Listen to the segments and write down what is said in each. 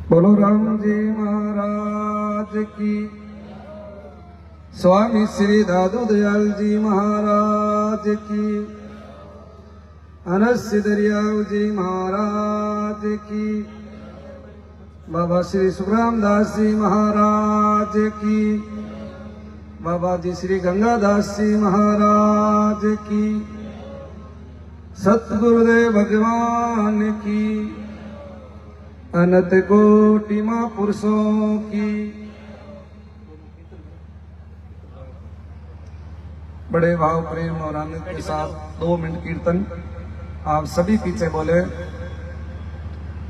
बोलो राम जी महाराज की। स्वामी श्री दादू दयाल जी महाराज की। अनस्य दरियाव जी महाराज की। बाबा श्री सुखराम दास जी महाराज की। बाबा जी श्री गंगादास जी महाराज की। सतगुरुदेव भगवान की। अनंत कोटि महापुरुषों की। बड़े भाव प्रेम और आनंद के साथ 2 मिनट कीर्तन आप सभी पीछे बोले।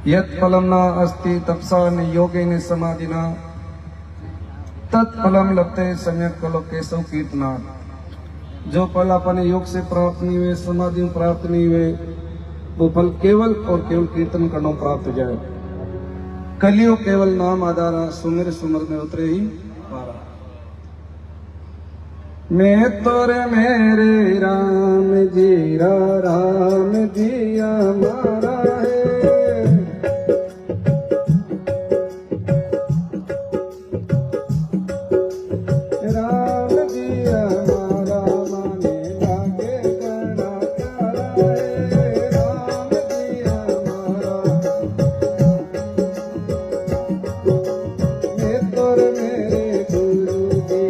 यत् फलम न अस्ति तपसा न योगेन समाधिना तत्फलम लभते सम्यक कलो केशव कीर्तना। जो फल अपने योग से प्राप्त नहीं हुए, समाधि में प्राप्त नहीं हुए, वो फल केवल और केवल कीर्तन करना प्राप्त हो जाए। कलियो केवल नाम आधारा, सुमिर सुमर में उतरे ही पारा। मैं तोरे मेरे राम जी राम जी हमारा है। राम जी हमारा माने लागे बड़ा प्यारा है। राम जी हमारा मैं तोरे मेरे गुरु जी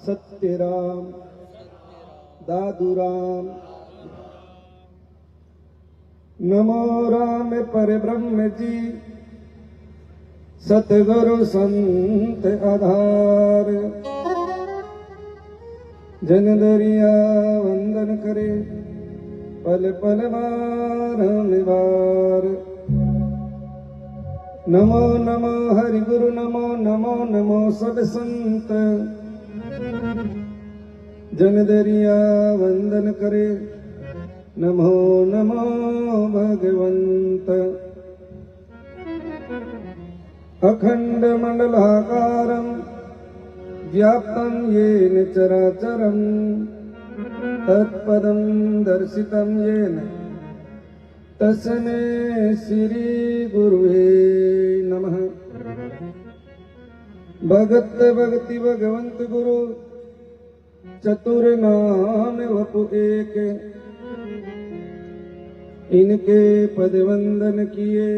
सत्य राम दादू राम। नमो राम पर ब्रह्म जी सतगुरु संत आधार। जन दरिया वंदन करे पल पल बार निवार। नमो नमो हरि गुरु नमो नमो नमो सब संत। जन दरिया वंदन करे नमो नमो भगवंत। अखंड मंडलाकारं व्याप्तं येन चराचरं तत्पदं दर्शितं येन तस्मै श्री गुरुवे नमः। भगत भक्ति भगवंत गुरु चतुर नाम वपु एक। इनके पद वंदन किए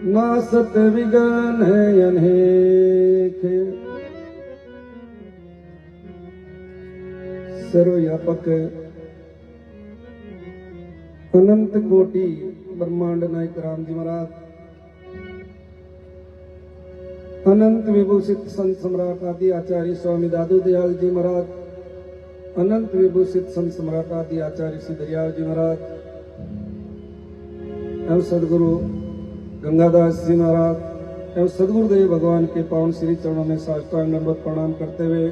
नासत विज्ञान है अनेक। सर्वव्यापक अनंत कोटि ब्रह्मांड नायक राम जी महाराज, अनंत विभूषित संत सम्राट आदि आचार्य स्वामी दादू दयाल जी महाराज, अनंत विभूषित संत सम्राट आदि आचार्य श्री दरियाल जी महाराज एवं सदगुरु गंगादास जी महाराज एवं सदगुरुदेव भगवान के पावन श्री चरणों में साष्टांग दंडवत प्रणाम करते हुए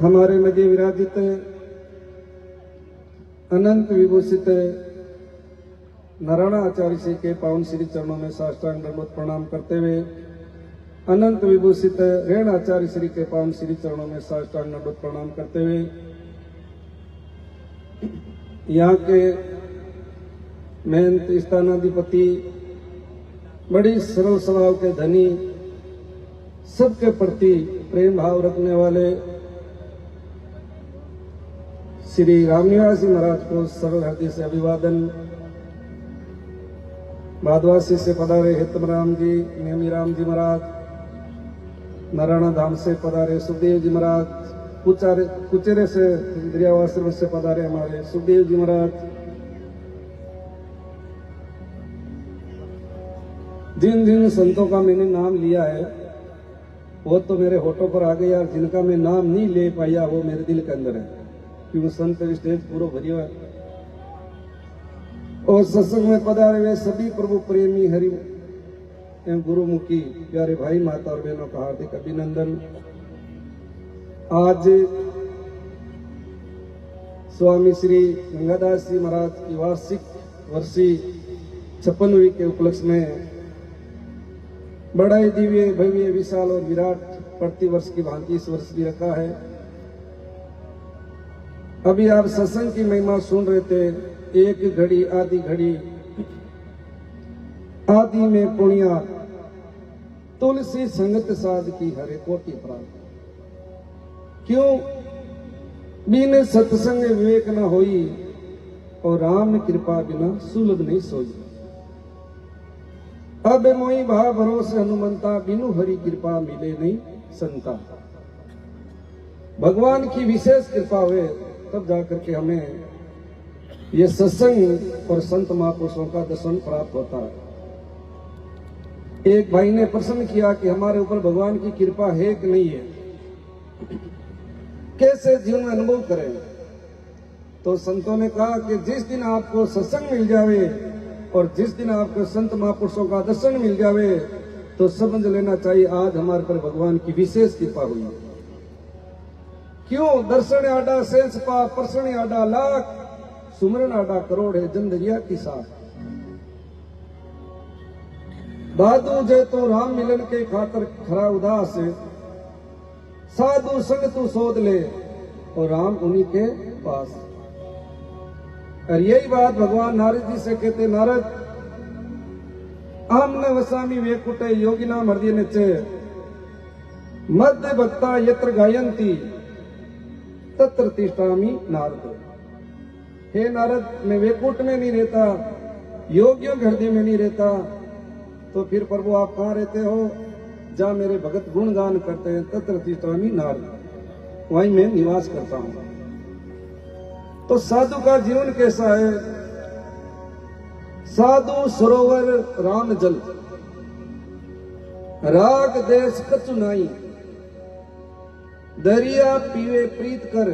हमारे मध्य विराजित अनंत विभूषित नारायण आचार्य जी के पावन श्री चरणों में साष्टांग दंडवत प्रणाम करते हुए अनंत विभूषित रेण आचार्य श्री के पावन श्री चरणों में साष्टांग दंडवत प्रणाम करते हुए यहाँ के महंत स्थानाधिपति, बड़ी सरल स्वभाव के धनी, सबके प्रति प्रेम भाव रखने वाले श्री रामनिवास जी महाराज को सरल हृदय से अभिवादन। भादवासी से पधारे हितम राम जी, नेमी राम जी महाराज, नारायण धाम से पधारे सुखदेव जी महाराज, कुचेरे से दरियावाश्रम से पधारे हमारे सुखदेव जी महाराज, जिन जिन संतों का मैंने नाम लिया है वो तो मेरे होठों पर आ गए यार, जिनका मैं नाम नहीं ले पाया वो मेरे दिल के अंदर है, क्योंकि संत स्टेज पूरा भरिया है। और सत्संग में पधारे हुए सभी प्रभु प्रेमी हरि एवं गुरुमुखी प्यारे भाई माता और बहनों का हार्दिक अभिनंदन। आज स्वामी श्री गंगादास जी महाराज की वार्षिक वर्षी 56वीं के उपलक्ष्य में बड़ा ही दिव्य भव्य विशाल और विराट प्रतिवर्ष की भांति इस वर्ष भी रखा है। अभी आप सत्संग की महिमा सुन रहे थे, एक घड़ी आधी घड़ी आदि में पुण्या तुलसी संगत साध की हरे कोटि प्राप्त। क्यों बिन सत्संग विवेक न होई और राम कृपा बिना सुलभ नहीं सोई। अब मोई भा भरोसे हनुमंता, बिनु हरि कृपा मिले नहीं संता। भगवान की विशेष कृपा हुए तब जाकर के हमें ये सत्संग और संत महापुरुषों का दर्शन प्राप्त होता है। एक भाई ने प्रश्न किया कि हमारे ऊपर भगवान की कृपा है कि नहीं है, कैसे जीवन में अनुभव करें। तो संतों ने कहा कि जिस दिन आपको सत्संग मिल जावे और जिस दिन आपको संत महापुरुषों का दर्शन मिल जावे तो समझ लेना चाहिए आज हमारे पर भगवान की विशेष कृपा हुई। क्यों? दर्शन आडा सेंस पा, प्रसन्न आडा लाख, सुमरन आडा करोड़ है, जिंदगिया की साथ। दादू जे तो राम मिलन के खातर खरा उदास, साधु संग तू सोध ले और राम उन्हीं के पास। और यही बात भगवान नारद जी से कहते, नारद आम न वसामी वेकुटे योगिना मर्दी नचे मध्य भक्ता यत्र गायंती तत्र तिष्ठामि नारद। हे नारद, मैं वेकुट में नहीं रहता, योगियों के हृदय में नहीं रहता, तो फिर प्रभु आप कहाँ रहते हो? जहाँ मेरे भगत गुणगान करते हैं तत्र तिष्ठामि नारद, वहीं मैं निवास करता हूं। तो साधु का जीवन कैसा है? साधु सरोवर राम जल, राग देश कछु नाई, दरिया पीवे प्रीत कर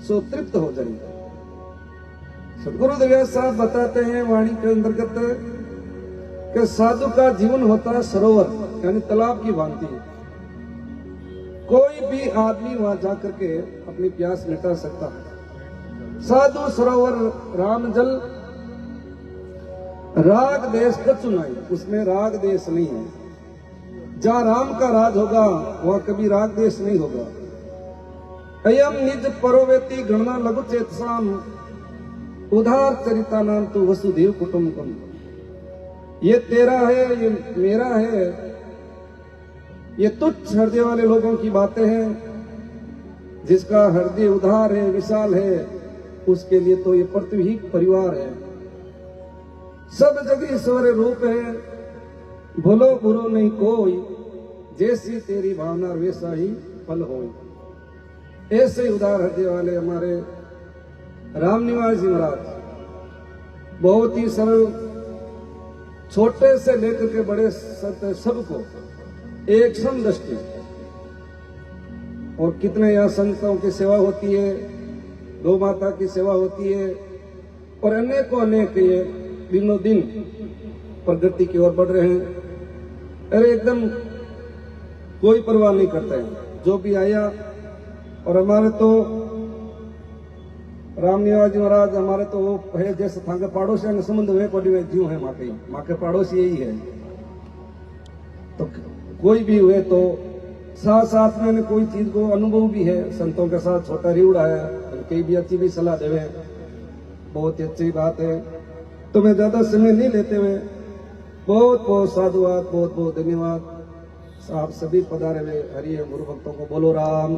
सो तृप्त हो जाए। सदगुरु दयाल साहब बताते हैं वाणी के अंतर्गत कि साधु का जीवन होता है सरोवर यानी तालाब की भांति। कोई भी आदमी वहां जाकर के अपनी प्यास मिटा सकता है। साधु सरोवर राम जल, राग देश कछु नहीं, उसमें राग देश नहीं है। जहां राम का राज होगा वहां कभी राग देश नहीं होगा। अयम निज परोवेती गणना लघु चेतसाम, उधार चरिता नाम तो वसुदेव कुटुंबकम। ये तेरा है, ये मेरा है, ये तुच्छ हृदय वाले लोगों की बातें हैं। जिसका हृदय उदार है, विशाल है, उसके लिए तो ये पृथ्वी ही परिवार है। सब जगह ईश्वर रूप है, भलो बुरो नहीं कोई, जैसी तेरी भावना वैसा ही फल हो। ऐसे उदार हृदय वाले हमारे रामनिवास जी महाराज बहुत ही सरल, छोटे से लेकर के बड़े सबको एक सम दृष्टि, और कितने यहाँ संतों की सेवा होती है, गौ माता की सेवा होती है, और अनेकों अनेक ये दिनों दिन प्रगति की ओर बढ़ रहे हैं। अरे एकदम कोई परवाह नहीं करता है जो भी आया। और हमारे तो रामनिवास जी महाराज हमारे तो वो है जैसे था के पड़ोसी ने संबंध हुए कोडी में जीव है माँ के पड़ोसी यही है। तो कोई भी हुए तो साथ साथ में कोई चीज को अनुभव भी है, संतों के साथ छोटा रिवड़ा है, कई भी अच्छी भी सलाह देवे, बहुत ही अच्छी बात है। तो मैं ज्यादा समय नहीं लेते हुए बहुत बहुत साधुवाद, बहुत बहुत धन्यवाद। आप सभी पधारे हुए हरि गुरु भक्तों को बोलो राम।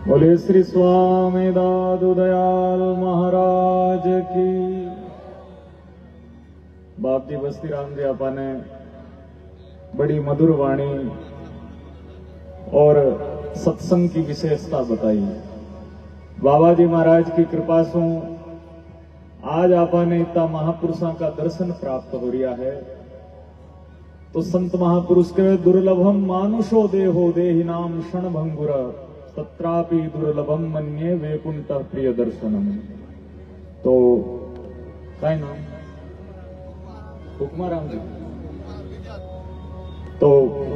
बोले श्री स्वामी दादू दयाल महाराज की। बाप जी बस्ती राम जी आपा ने बड़ी मधुर वाणी और सत्संग की विशेषता बताई। बाबा जी महाराज की कृपा से आज आपा ने इतना महापुरुषों का दर्शन प्राप्त हो रहा है। तो संत महापुरुष के दुर्लभम मानुषो देहो देहि नाम क्षण भंगुर तत्रापि दुर्लभम मन्ये वैकुंठ प्रिय दर्शनम। तो काय नाम हुक्माराम जी। तो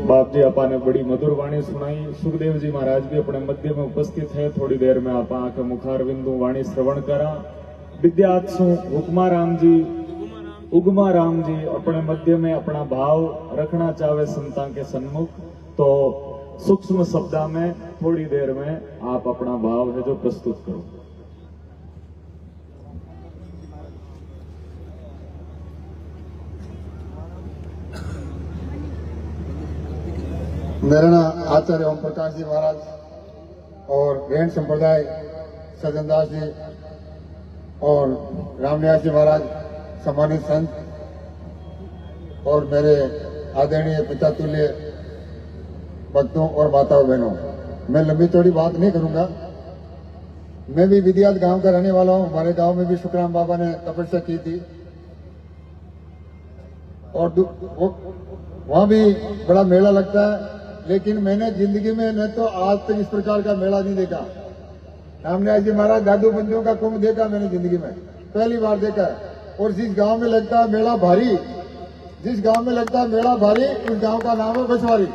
बाप जी आपा ने बड़ी मधुर वाणी सुनाई। सुखदेव जी महाराज भी अपने मध्य में उपस्थित है। थोड़ी देर में आपा आके मुखार बिंदु वाणी श्रवण करा। विद्यार्थी हुक्माराम जी अपने मध्य में अपना भाव रखना चाहे संता के सन्मुख, तो सूक्ष्म शब्दा में थोड़ी देर में आप अपना भाव है जो प्रस्तुत करो। मेरा नाम आचार्य ओम प्रकाश जी महाराज और रेण संप्रदाय सज्जनदास जी और रामनिवास जी महाराज सम्मानित संत और मेरे आदरणीय पिता तुल्य भक्तों और माताओं बहनों, मैं लंबी चौड़ी बात नहीं करूंगा। मैं भी विद्यात गांव का रहने वाला हूं। हमारे गांव में भी शुक्राम बाबा ने तपस्या की थी और वहां भी बड़ा मेला लगता है, लेकिन मैंने जिंदगी में न तो आज तक इस प्रकार का मेला नहीं देखा। रामनिवास जी महाराज दादू बंदियों का कुंभ देखा मैंने जिंदगी में, पहली बार देखा है। और जिस गांव में लगता है मेला भारी, जिस गांव में लगता है मेला भारी, उस गांव का नाम है बछवारी।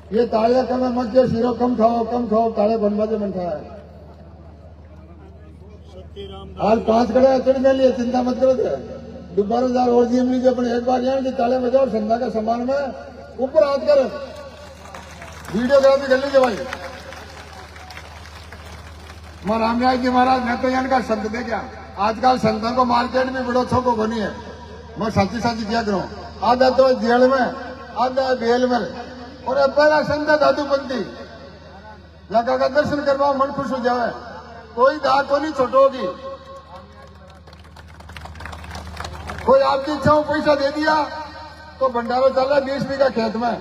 ये ताड़िया कम है मत जो शीरो कम खाओ ताड़े बनवाजे मन खाया है। आज 5 कड़े अचड़ में लिए, चिंता मत करो। दोबारा जार और जी लीजिए अपने एक बार यहाँ ताले बजाओ और संध्या का सम्मान में ऊपर हाथ कर वीडियोग्राफी कर लीजिए भाई। मैं रामनिवास जी महाराज मैं तो यहाँ का संत दे क्या। आजकल संतों को मार्केट में बड़ो छो को बनी है। मैं साची क्या करूं, आधा तो जेल में आधा बेल में। और पहला संत दादूपंथी लगा का दर्शन करवाओ, मन खुश हो जाए। कोई दांत तो नहीं छोटो होगी। कोई आपकी इच्छा हो पैसा दे दिया तो भंडारा चल रहा 20 बीघा खेत में।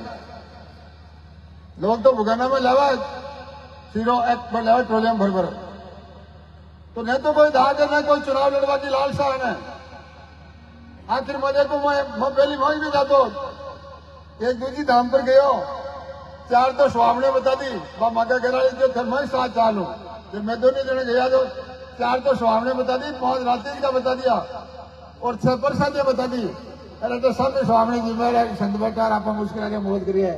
लोग तो भुगाना में लावा सीरो एक पर लावा ट्रोलियम भर। तो नहीं तो कोई दाग है, कोई चुनाव लड़वा की लालसा है। आखिर मजे को मैं पहली मौज भी जातो एक दूसरी धाम पर गयो, 4 तो स्वामने बता दी माँ का कह जो थे मैं 7 चालू। जब मैं दोनों जने गया तो 4 तो स्वामने बता दी, 5 रात्रि का बता दिया और 6 प्रसाद बता दी। अरे तो सब स्वामी जी मेरे संत बेटा आप मुश्किल आगे मोद करिए।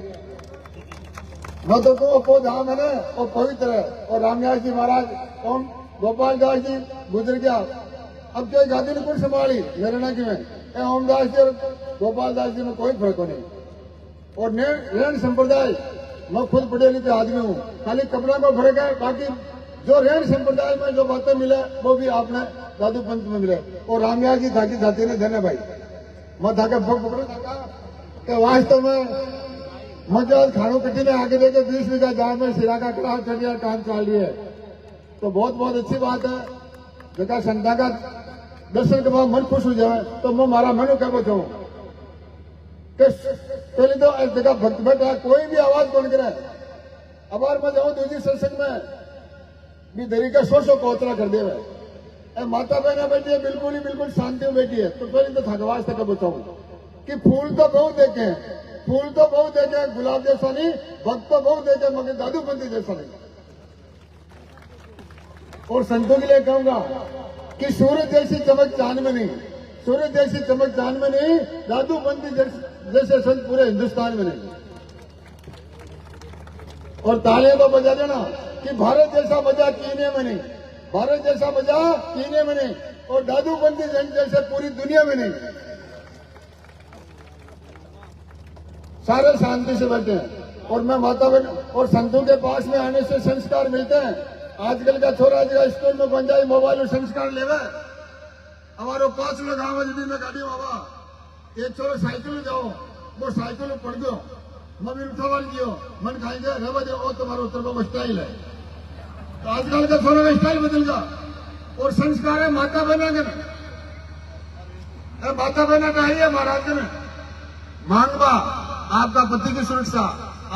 न तो वो धाम है ना वो पवित्र है। और रामनिवास जी महाराज ओम गोपाल दास जी गुजर गया, अब जो गादी ने कौन संभाली मेरे की में ओमदास जी और गोपाल दास जी में कोई फर्क नहीं। और रेण संप्रदाय मैं खुद पढ़े लिखे आदमी हूँ, खाली कपड़ा को फर्क है, बाकी जो रेण संप्रदाय में जो बातें मिले वो भी आपने दादू पंथ में मिले। और रामनिवास जी थाकी साथी ने धन्य भाई मैं थाके भग पकड़ो वास्तव में मुझे खानों कट्टी में आगे देखे 20 बीघा जहाँ में सिरा का क्लास चल रहा काम चल रही है। तो बहुत बहुत अच्छी बात है। जगह संता का दर्शन के बाद मन खुश हो जाए तो मैं मारा मन क्या बचाऊं। पहले तो एक जगह भक्त बैठा कोई भी आवाज कौन करे, अब बार मैं जाऊं दूसरी सत्संग में भी दरी का सौ कोतरा कर दे भाई माता बहना बैठी है बिल्कुल शांति में बैठी है। तो पहले तो थकवास तक बताऊं कि फूल तो बहुत देखे गुलाब जैसा नहीं, भक्त तो बहुत देखे मगर दादू बंदी जैसा नहीं। और संतों के लिए कहूंगा कि सूरज जैसी चमक चांद में नहीं, दादू बंदी जैसे संत पूरे हिंदुस्तान में नहीं। और तालियां तो बजा देना कि भारत जैसा मजा कीने में नहीं, और दादू बंदी जैसे पूरी दुनिया में नहीं। सारे शांति से बैठे हैं और मैं माता बहन और संतों के पास में आने से संस्कार मिलते हैं। आजकल का छोरा जो स्कूल में बन जाए मोबाइल में संस्कार लेवे। हमारे 5 लोग आवाज में गाड़ी बाबा एक छोरा साइकिल में जाओ, वो साइकिल में पड़ गयो, मम्मी उठावाल जियो मन खाएंगे रवा दे, वो तुम्हारा उत्तर को स्टाइल है। तो आजकल का छोरा का स्टाइल बदल गया और संस्कार है माता बहना के, माता बहना का है महाराज ने मांगवा आपका पति की सुरक्षा,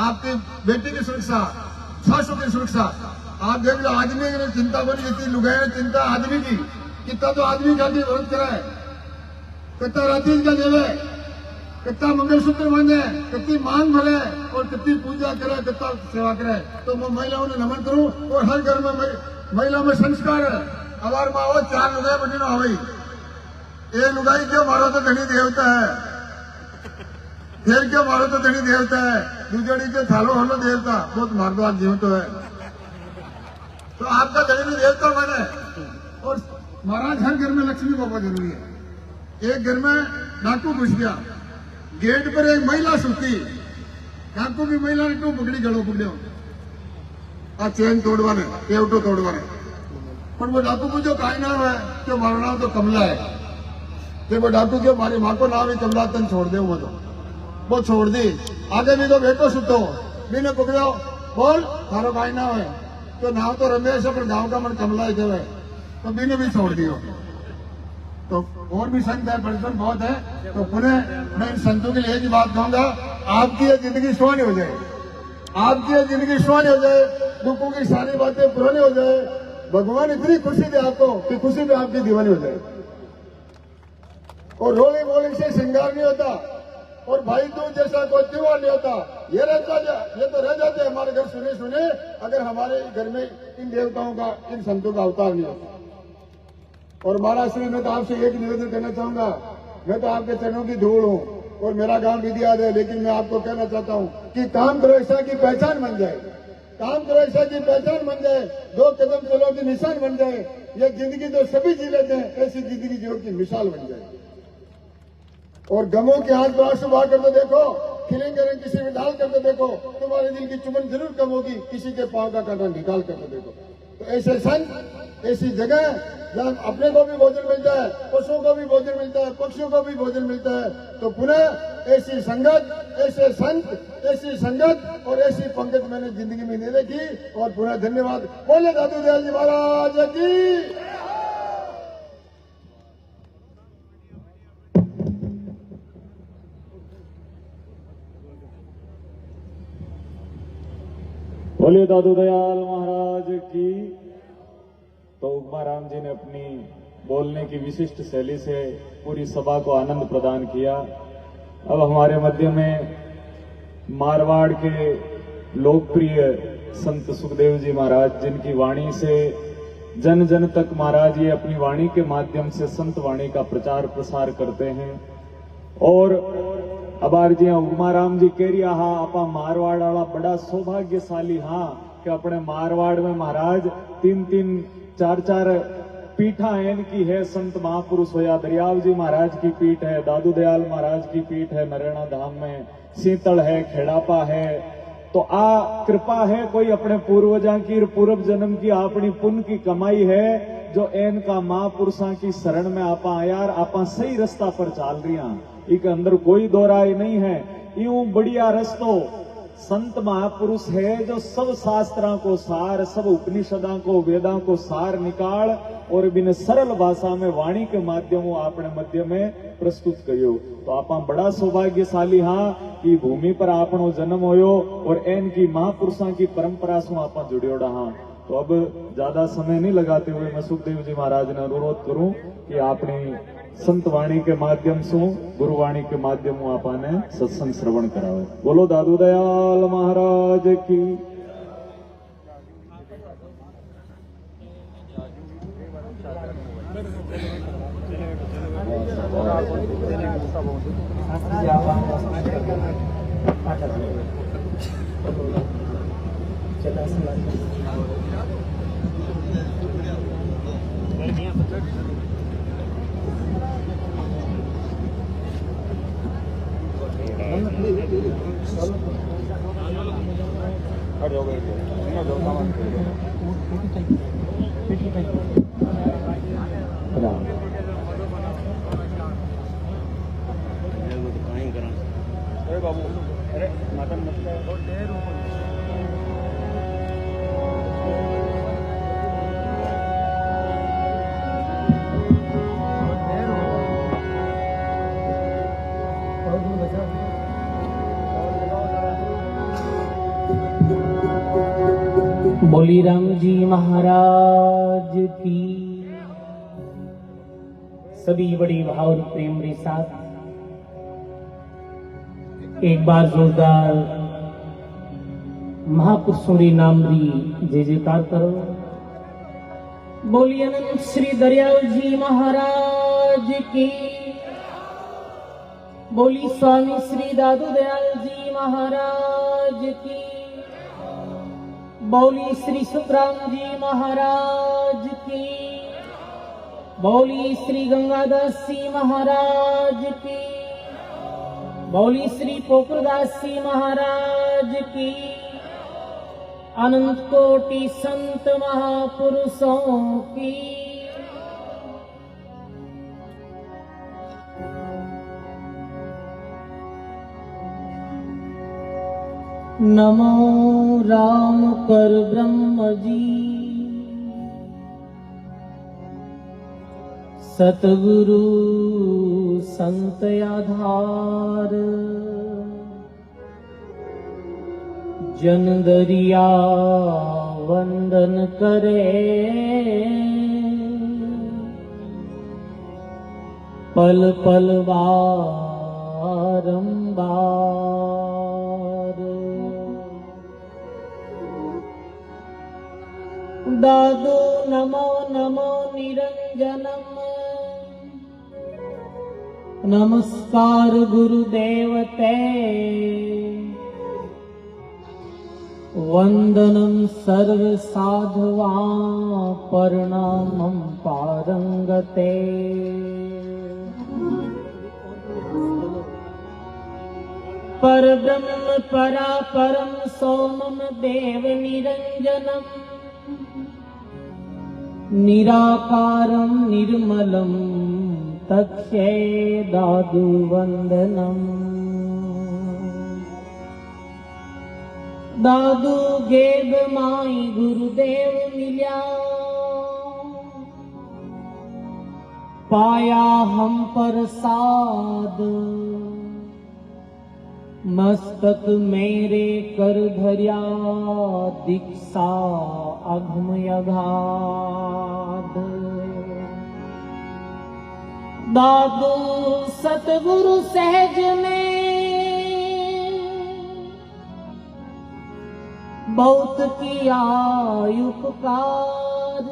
आपकी बेटी की सुरक्षा, सासू की सुरक्षा। आप देख लो आदमी की चिंता बनी, जितनी लुगाई चिंता आदमी की, कितना तो आदमी का भी व्रत कराए, कितना राती का देवे, कितना मंगलसूत्र बांधे, कितनी मांग भरे और कितनी पूजा करे, कितना सेवा करे। तो मैं महिलाओं ने नमन करूं और हर घर में महिला में संस्कार है। हमारे माँ 4 लुगाई बटी ना हो, ये लुगाई क्यों मारो तो धनी देवता है, फिर क्यों मारो तो धनी देवता है, दूजड़ी के थालो हलो देवता, बहुत मार्गवान जीव तो है। तो आपका धनी देवता मैंने। और महाराज हर घर में लक्ष्मी को बहुत जरूरी है। एक घर में डाकू घुस गया, गेट पर एक महिला सुती, डाकू की महिला ने क्यों पकड़ी गलो पकड़ो आ चैन तोड़वाने, केवटो तोड़वाने। पर वो डाकू को जो काई नाम है क्यों मारो नाम तो कमला है, तो वो डाकू क्यों मारी माँ को नाम ही कमला, तन छोड़ दे वो छोड़ दी। आगे भी तो बेटो सुतो भी ने पकड़ो, बोल थारो काई नाम है, तो नाम तो रमेश है पर गाँव का मन कमला ही थे, तो बीने भी छोड़ दियो। तो और भी संत है, बड़पन बहुत है। तो पुनः मैं इन संतों के लिए एक ही बात कहूंगा, आपकी ये जिंदगी सुहानी हो जाए, दुखों की सारी बातें पुरानी हो जाए। भगवान इतनी खुशी दे आपको कि खुशी में आपकी दीवानी हो जाए। और रोली बोली से श्रृंगार नहीं होता और भाई दूज जैसा कोई त्योहार नहीं होता। ये तो रह जाते हमारे घर सुने अगर हमारे घर में इन देवताओं का, इन संतों का अवतार नहीं होता। और महाराज श्री, मैं तो आपसे एक निवेदन करना चाहूंगा, मैं तो आपके चरणों की धूल हूँ और मेरा गांव विद्याद है, लेकिन मैं आपको कहना चाहता हूँ कि काम करो ऐसा की पहचान बन जाए, 2 कदम चलो की निशान बन जाए। ये जिंदगी जो सभी जी लेते हैं ऐसी जिंदगी जीवन की मिसाल बन जाए। और गमों के हाथ पर आंसू बहा कर तो देखो, खिलेंगे रंग किसी में डाल कर तो देखो, तुम्हारे दिल की चुभन जरूर कम होगी, किसी के पांव का कांटा निकाल कर तो देखो। तो ऐसे संत, ऐसी जगह जहाँ अपने को भी भोजन मिलता है, पशुओं को भी भोजन मिलता है, पक्षियों को भी भोजन मिलता है। तो पुनः ऐसी संगत, ऐसे संत, ऐसी संगत और ऐसी पंगत मैंने जिंदगी में नहीं देखी। और पुनः धन्यवाद। बोले दादू दयाल जी महाराज की। बोले दादू दयाल महाराज की। तो उमा राम जी ने अपनी बोलने की विशिष्ट शैली से पूरी सभा को आनंद प्रदान किया। अब हमारे मध्य में मारवाड़ के लोकप्रिय संत सुखदेव जी महाराज, जिनकी वाणी से जन जन तक महाराज ये अपनी वाणी के माध्यम से संत वाणी का प्रचार प्रसार करते हैं। और अबार जी उमाराम जी कह रहा हा आपा मारवाड़ वाला बड़ा सौभाग्यशाली हाँ कि अपने मारवाड़ में महाराज 3-3 4-4 पीठा इनकी है। संत महापुरुष होया दरियाव जी महाराज की पीठ है, दादू दयाल महाराज की पीठ है नरेणा धाम में, शीतल है, खेड़ापा है। तो आ कृपा है कोई अपने पूर्वजा की, पूर्व जन्म की अपनी पुण्य की कमाई है जो इनका महापुरुषों की शरण में आपा यार आपा सही रास्ता पर चाल रही। इक अंदर कोई दो राय नहीं है। यूं बढ़िया रस्तो संत महापुरुष है जो सब शास्त्रों को सार, सब उपनिषदों को, वेदों को सार निकाल और बिन सरल भाषा में वाणी के माध्यमों अपने मध्य में प्रस्तुत करियो। तो आप बड़ा सौभाग्यशाली हाँ कि भूमि पर आपनो जन्म होयो और एन की महापुरुषों की परंपरा से आप जुड़ियोड़ा हाँ। तो अब ज्यादा समय नहीं लगाते हुए मैं सुखदेव जी महाराज ने अनुरोध करूं कि आपने संत वाणी के माध्यम से, गुरुवाणी के माध्यम से आपने सत्संग श्रवण करावे। बोलो दादू दयाल महाराज की। बोली राम जी महाराज की। सभी बड़ी भाव और प्रेम के साथ एक बार जोरदार महापुरुषों के नाम री जय जयकार करो। बोली अनंत श्री दरियाल जी महाराज की। बोली स्वामी श्री दादू दयाल जी महाराज की। बोली श्री सुखराम जी महाराज की। बोली श्री गंगादास जी महाराज की। बोली श्री पोखरदास जी महाराज की। अनंत कोटि संत महापुरुषों की। नमो राम कर ब्रह्म जी। सतगुरु संत आधार। जन दरिया वंदन करे। पल पल बारंबार। दादू नमो नमो निरंजनम। नमस्कार गुरुदेवते। वंदनम सर्व साधवा प्रणामम पारंगते। परब्रह्म परापरम सोमम देव निरंजनम। निराकारं निर्मलं तक्षे दादू वंदनम। दादू गेब माई गुरुदेव मिल्या। पाया हम प्रसाद। मस्तक मेरे कर धर्या दीक्षा अघम अगाध। दादू सतगुरु सहज ने बहुत किया उपकार।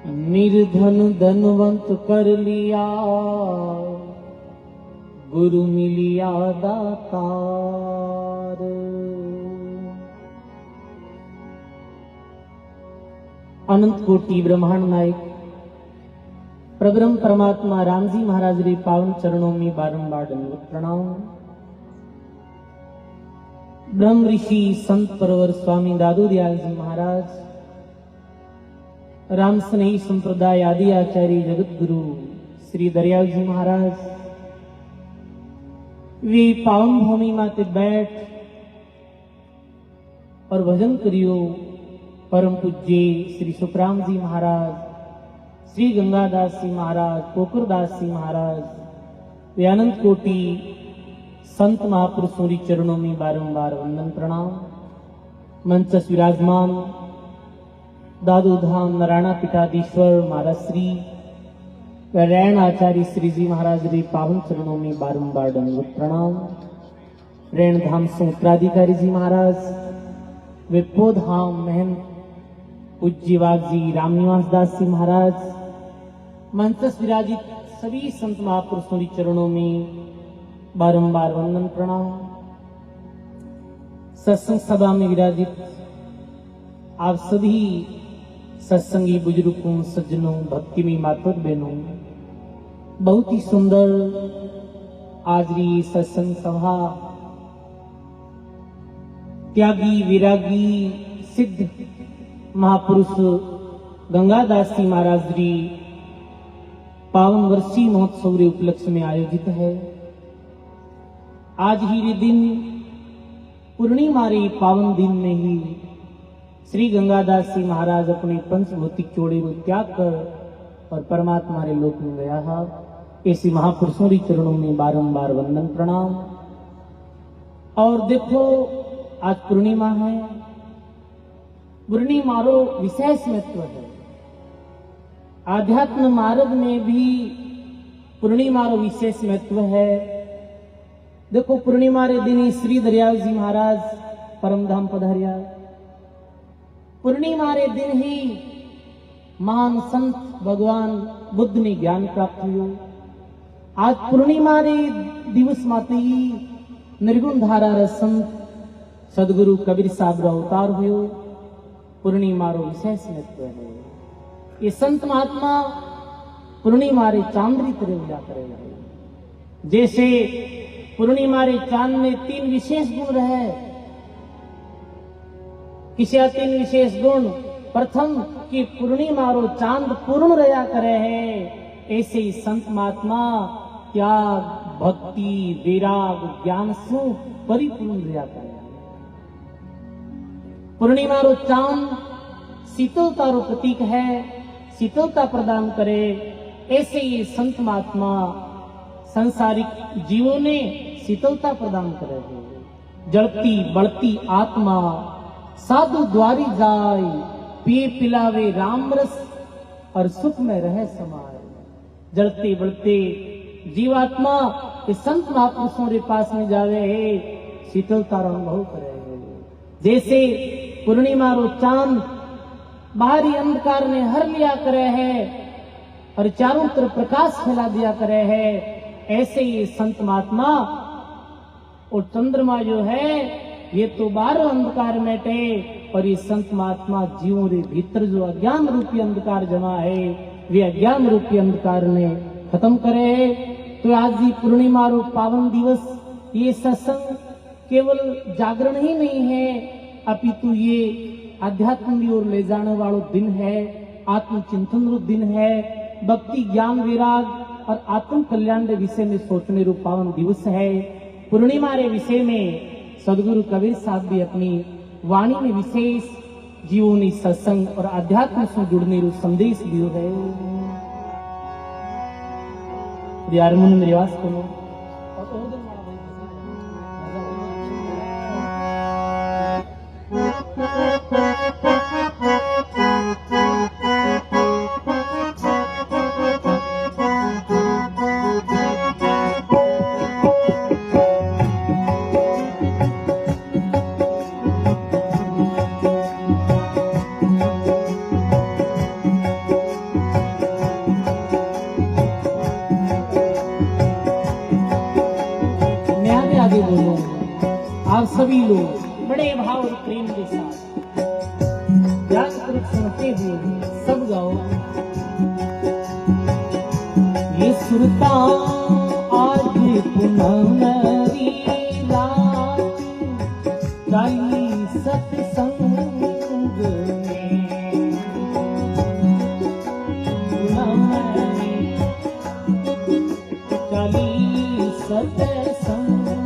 निर्धन धनवंत कर लिया गुरु मिलिया दातार। अनंत कोटि ब्रह्मांड नायक प्रब्रह्म परमात्मा राम जी महाराज रे पावन चरणों में बारंबार दंडवत प्रणाम। ब्रह्म ऋषि संत परवर स्वामी दादू दयाल जी महाराज, राम स्नेही संप्रदाय आदि आचार्य जगत गुरु श्री दरियाल जी महाराज, वे पावन भूमि माते बैठ और भजन करियो। परम पूज्य श्री सुखराम जी महाराज, श्री गंगादास जी महाराज, कोकरदास जी महाराज, वे अनंत कोटि संत महापुरुषों के चरणों में बारंबार वंदन प्रणाम। मंचस विराजमान दादू धाम नारायणा पीठाधीश्वर महाराज श्री नारायण आचार्य श्री जी महाराज रे पावन चरणों में बारंबार दंडवत प्रणाम। रैण धाम सूत्राधिकारी जी महाराज, विपो धाम महंत पूज्य जी रामनिवास दास जी महाराज, मंचस विराजित सभी संत महापुरुषों के चरणों में बारंबार वंदन प्रणाम। सत्संग सभा में विराजित आप सभी सत्संगी बुजुर्गों, सज्जनों, भक्ति में मातों बहनों, बहुत ही सुंदर आज की सत्संग सभा त्यागी विरागी सिद्ध महापुरुष गंगादास जी महाराज जी पावन वर्षीय महोत्सव के उपलक्ष्य में आयोजित है। आज ही रे दिन पूर्णिमा रे पावन दिन में ही श्री गंगादास जी महाराज अपने पंचभौतिक चोड़े को त्याग कर और परमात्मा रे लोक में गया है। ऐसे महापुरुषों के चरणों में बारंबार वंदन प्रणाम। और देखो आज पूर्णिमा है, पूर्णिमा रो विशेष महत्व है। आध्यात्म मार्ग में भी पूर्णिमा रो विशेष महत्व है। देखो पूर्णिमा रे दिन श्री दरियाल जी महाराज परम धाम पधारिया। पूर्णिमा रे दिन ही महान संत भगवान बुद्ध ने ज्ञान प्राप्त हुआ। आज पूर्णिमा रे दिवस माते ही निर्गुण धारा रे संत सदगुरु कबीर साहब रा अवतार हुयो। पूर्णिमा रो विशेष महत्व है। ये संत महात्मा पूर्णिमा रे चांदरी तरह उजा करे। जैसे पूर्णिमा रे चांद में 3 विशेष गुण रहे। किसी 3 विशेष गुण, प्रथम कि पूर्णिमा रो चांद पूर्ण रहा करे है। ऐसे ही संत महात्मा त्याग, भक्ति, वैराग, ज्ञान से परिपूर्ण रहा करे। पूर्णिमा रो चांद शीतलता रो प्रतीक है, शीतलता प्रदान करे। ऐसे ही संत महात्मा संसारिक जीवों ने शीतलता प्रदान करे है। जड़ती बढ़ती आत्मा साधु द्वारी जाय, पिए पिलावे राम रस और सुख में रहे समाये। जड़ते बढ़ते जीवात्मा के संत महापुरुषों के पास में जावे है, शीतलता अनुभव करे है। जैसे पूर्णिमा रो चांद बाहरी अंधकार ने हर लिया करे है और चारों तरफ प्रकाश फैला दिया करे है। ऐसे ही संत महात्मा और चंद्रमा जो है ये तो बाहर अंधकार मेटे और ये संत महात्मा जीवों के भीतर जो अज्ञान रूपी अंधकार जमा है वे अज्ञान रूपी अंधकार ने खत्म करे। तो आज ही पूर्णिमा रो पावन दिवस, ये सत्संग केवल जागरण ही नहीं है अपितु ये आध्यात्म की ओर ले जाने वाला दिन है, आत्मचिंतन रो दिन है, भक्ति ज्ञान वैराग और आत्म कल्याण के विषय में सोचने रो पावन दिवस है। पूर्णिमा रे विषय में सदगुरु कबीर साहब भी अपनी वाणी में विशेष जीवों सत्संग और आध्यात्म से जुड़ने रो संदेश दियो है। हारमोनियम में रिवाज करो सभी लोग बड़े भाव और प्रेम के साथ ध्यानपूर्वक सुनते हुए सब गाओ। ये सुरता आज पुनरी रात काली सत्संग में काली सत्संग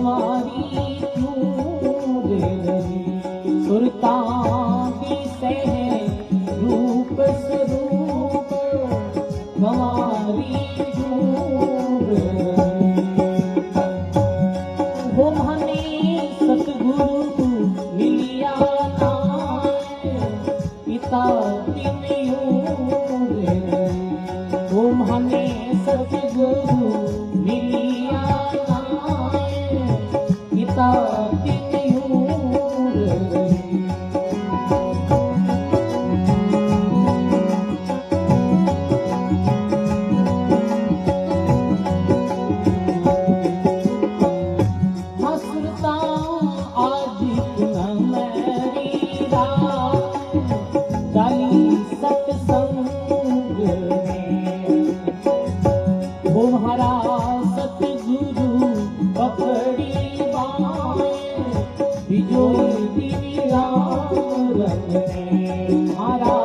गंवारी क्यों रे रही, सुरतां दी सह रूप स्वरूप गंवारी क्यों रे रही। वो माने सतगुरु मिलिया नाय, पिता तिन यूं रे रही। वो माने सतगुरु मिलिया नाय, पिता तिन यूं रे रही। मसुरता आज पुनः मेरी रात, डाली सत्संग में। तुम्हारा सतगुरु पकड़ी बाएं, बिजोई दिवी राम रंग में। हमारा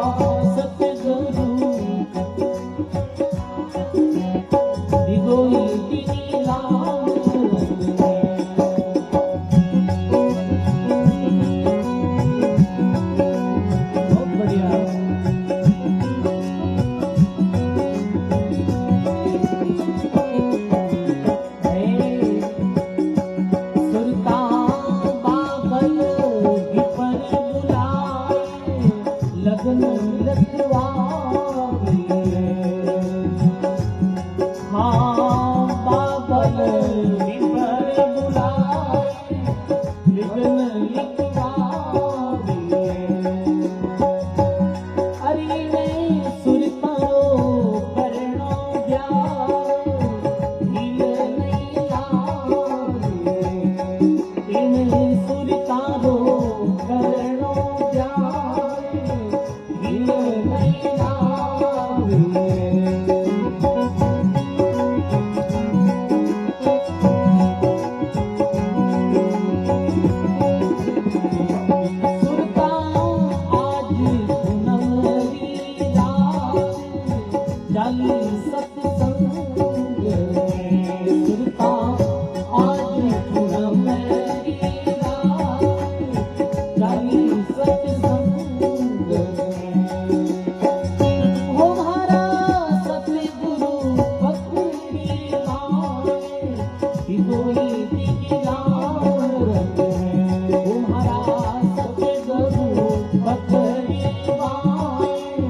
सतगुरु बिजोई दिवी राम रंग में। बहुत बढ़िया। सुरता बाबल विपर बुलाए, लगन लखवाई। हाँ बाबल विपर बुलाए, लगन लिखवाई। अरे मैं सुरतारो करणो ब्याह, ढील नहीं लागे। इन सुरतारो करणो ब्याह, ढील नहीं लागे। सुरता आज पुनरी रात, डाली सत्संग में। सुरता आज पुनरी रात, डाली सत्संग में। हमारा सतगुरु पकड़ी बाएं, बिगोई दिवी राम रंग में। तुम्हारा सतगुरु पकड़ी बाएं,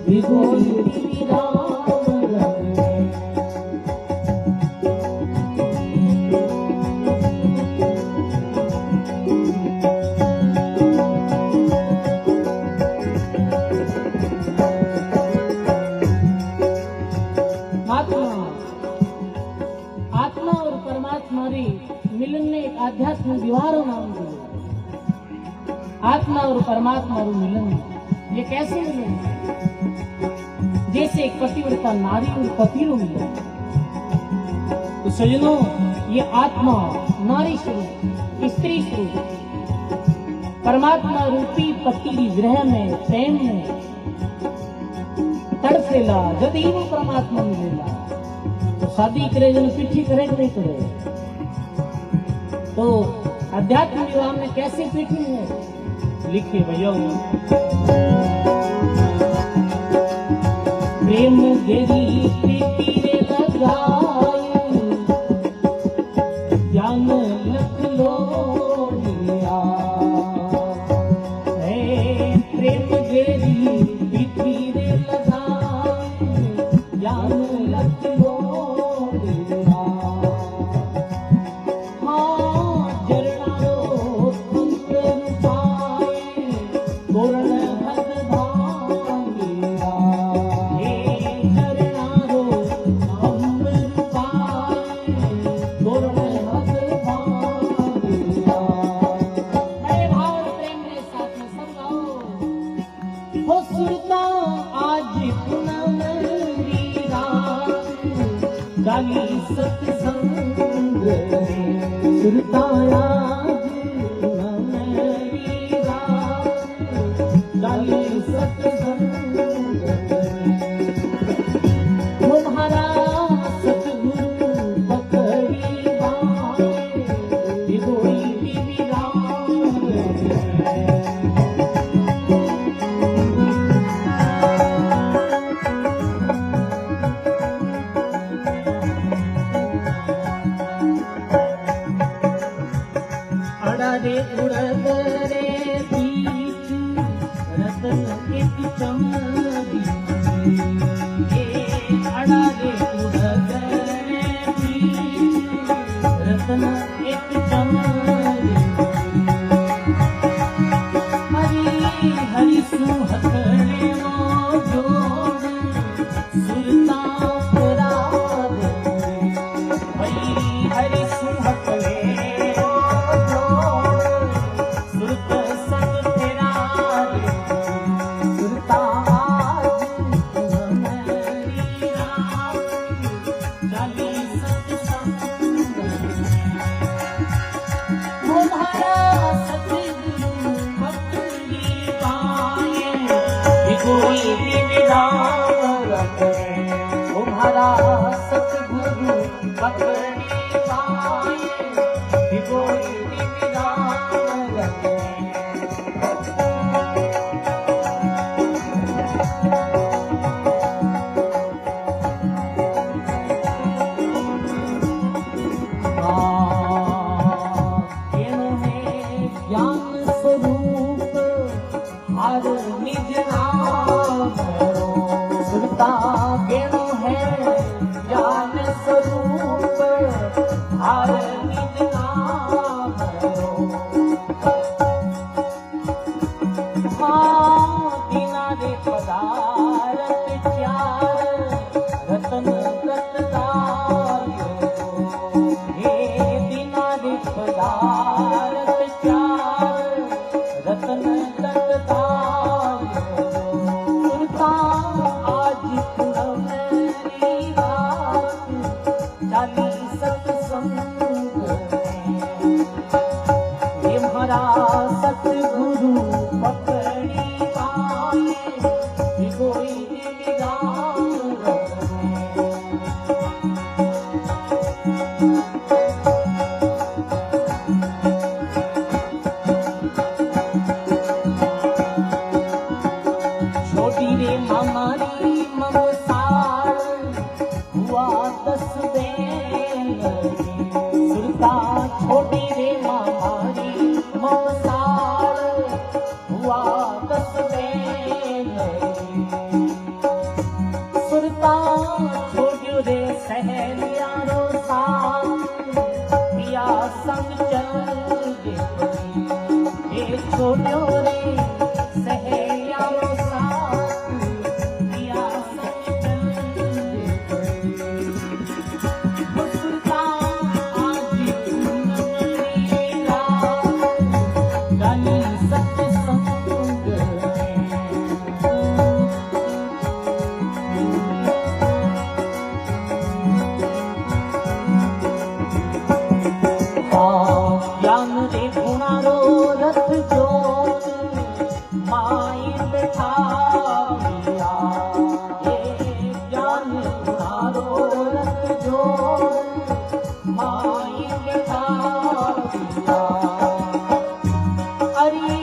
बिगोई दिवी राम रंग में। आत्मा और परमात्मा रे मिलन ने एक आध्यात्म विवारो नाम दियो। आत्मा और परमात्मा रो मिलन, ये कैसे मिलन? जैसे एक पतिव्रता नारी और पति रो मिलन। तो सजनों, ये आत्मा नारी स्वरूप, स्त्री स्वरूप, परमात्मा रूपी पति की विरह में, प्रेम में तड़फेला। यदि वो परमात्मा मिलेला तो शादी करे, जन पीठी करे कि नहीं करे? तो अध्यात्म विवाह में कैसे पीठी है? लिखे भैया, प्रेम गेरी पीठी रे लगाए, ज्ञान लख लो लिया। प्रेम गेरी पीठी रे लगाए, ज्ञान लख लो लिया। हाँ जरणारो अंतर पाए, तोरण हद भांगिया। जरणारो अंतर पाए, तोरण हद भांगिया। अरे भाव और प्रेम मेरे साथ में सब गाओ। हो सुरता आज पुनः मेरी रात, डाली सत्संग में। सुरता आज पुनः मेरी रात, डाली सत्संग में। तुम्हारा सतगुरु पकड़ी बाएं, अड़ा रे उड़द रे बीच रतन एक चमड़ी अड़ा रे उड़द रे बीच रतन एक चमड़ी हरी हरी सुहत रे नो जोड़ सुरता तेरा हरी सुहत रे तुम्हारा सतगुरु पकड़ी पाए कोई निदान रखे। ज्ञान स्वरूप हर निज नाम सुनता गेणो है ज्ञान स्वरूप हर निज नाम दीना रे पदारथ चार रतन कतदार हे दीना रे पदारथ चार रतन कतदार सुनता आज पूनमरी रात चाली सत्संग ये हमारा सतगुरु पकड़ी पाए कोई निदान रखे। छोटी रे हमारी ममसार हुआ 10 दिन सुरता छोटी रे हमारी ममसार हुआ 10 दिन सुरता छोड़ो रे सहेलियारो साथ पिया संग चल दे ये छोड़ो रे सहेलियारो साथ पिया संग चल दे सुरता आज पूनमरी रात गाली सत्संग ज्ञान रे गुणारो रथ जोत माई बैठा लिया ये ज्ञान गुणारो रथ जोत माई बैठा लिया अरे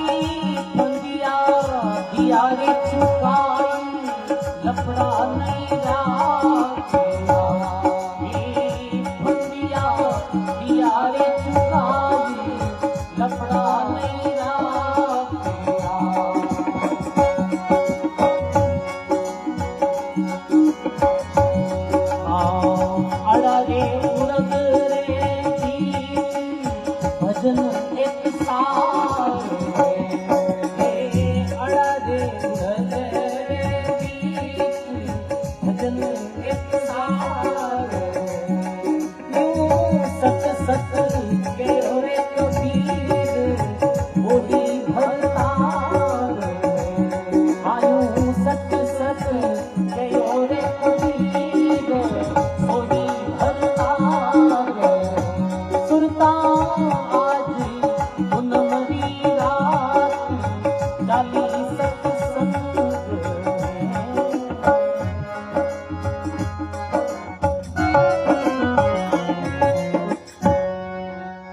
बंदिया दिया रे चुकाई लफड़ा नहीं राखिया ये बंदिया दिया रे चुकाई लफड़ा नहीं राखिया अड़ा रे उड़द रे बीच भजन एक सार अड़ा रे उड़द रे बीच भजन एक सार सत सत के रे तो पीर बोली भरतार आयु सत सत के रे तो पीर बोली भरतार सुरता आज पूनमरी रात डाली सत्संग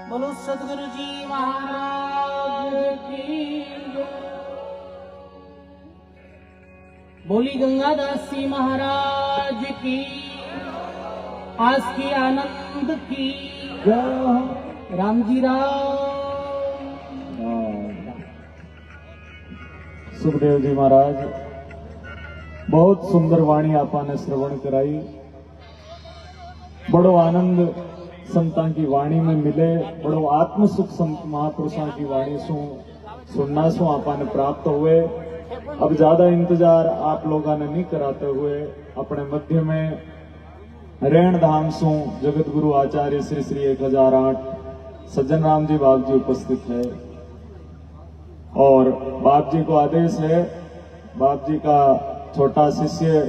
बोलो सदगुरु जी महाराज की जय। बोली गंगादास जी महाराज की आज की आनंद की जय। राम जी राम सुखदेव जी महाराज, बहुत सुंदर वाणी आपने श्रवण कराई। बड़ो आनंद संतां की वाणी में मिले, बड़ो आत्म सुख संत महापुरुषों की वाणी सुनना सु आपने प्राप्त हुए। अब ज्यादा इंतजार आप लोगों ने नहीं कराते हुए अपने मध्य में रेण धाम सु जगत गुरु आचार्य श्री श्री 1008 सज्जन राम जी बाप जी उपस्थित है और बाप जी को आदेश है, बाप जी का छोटा शिष्य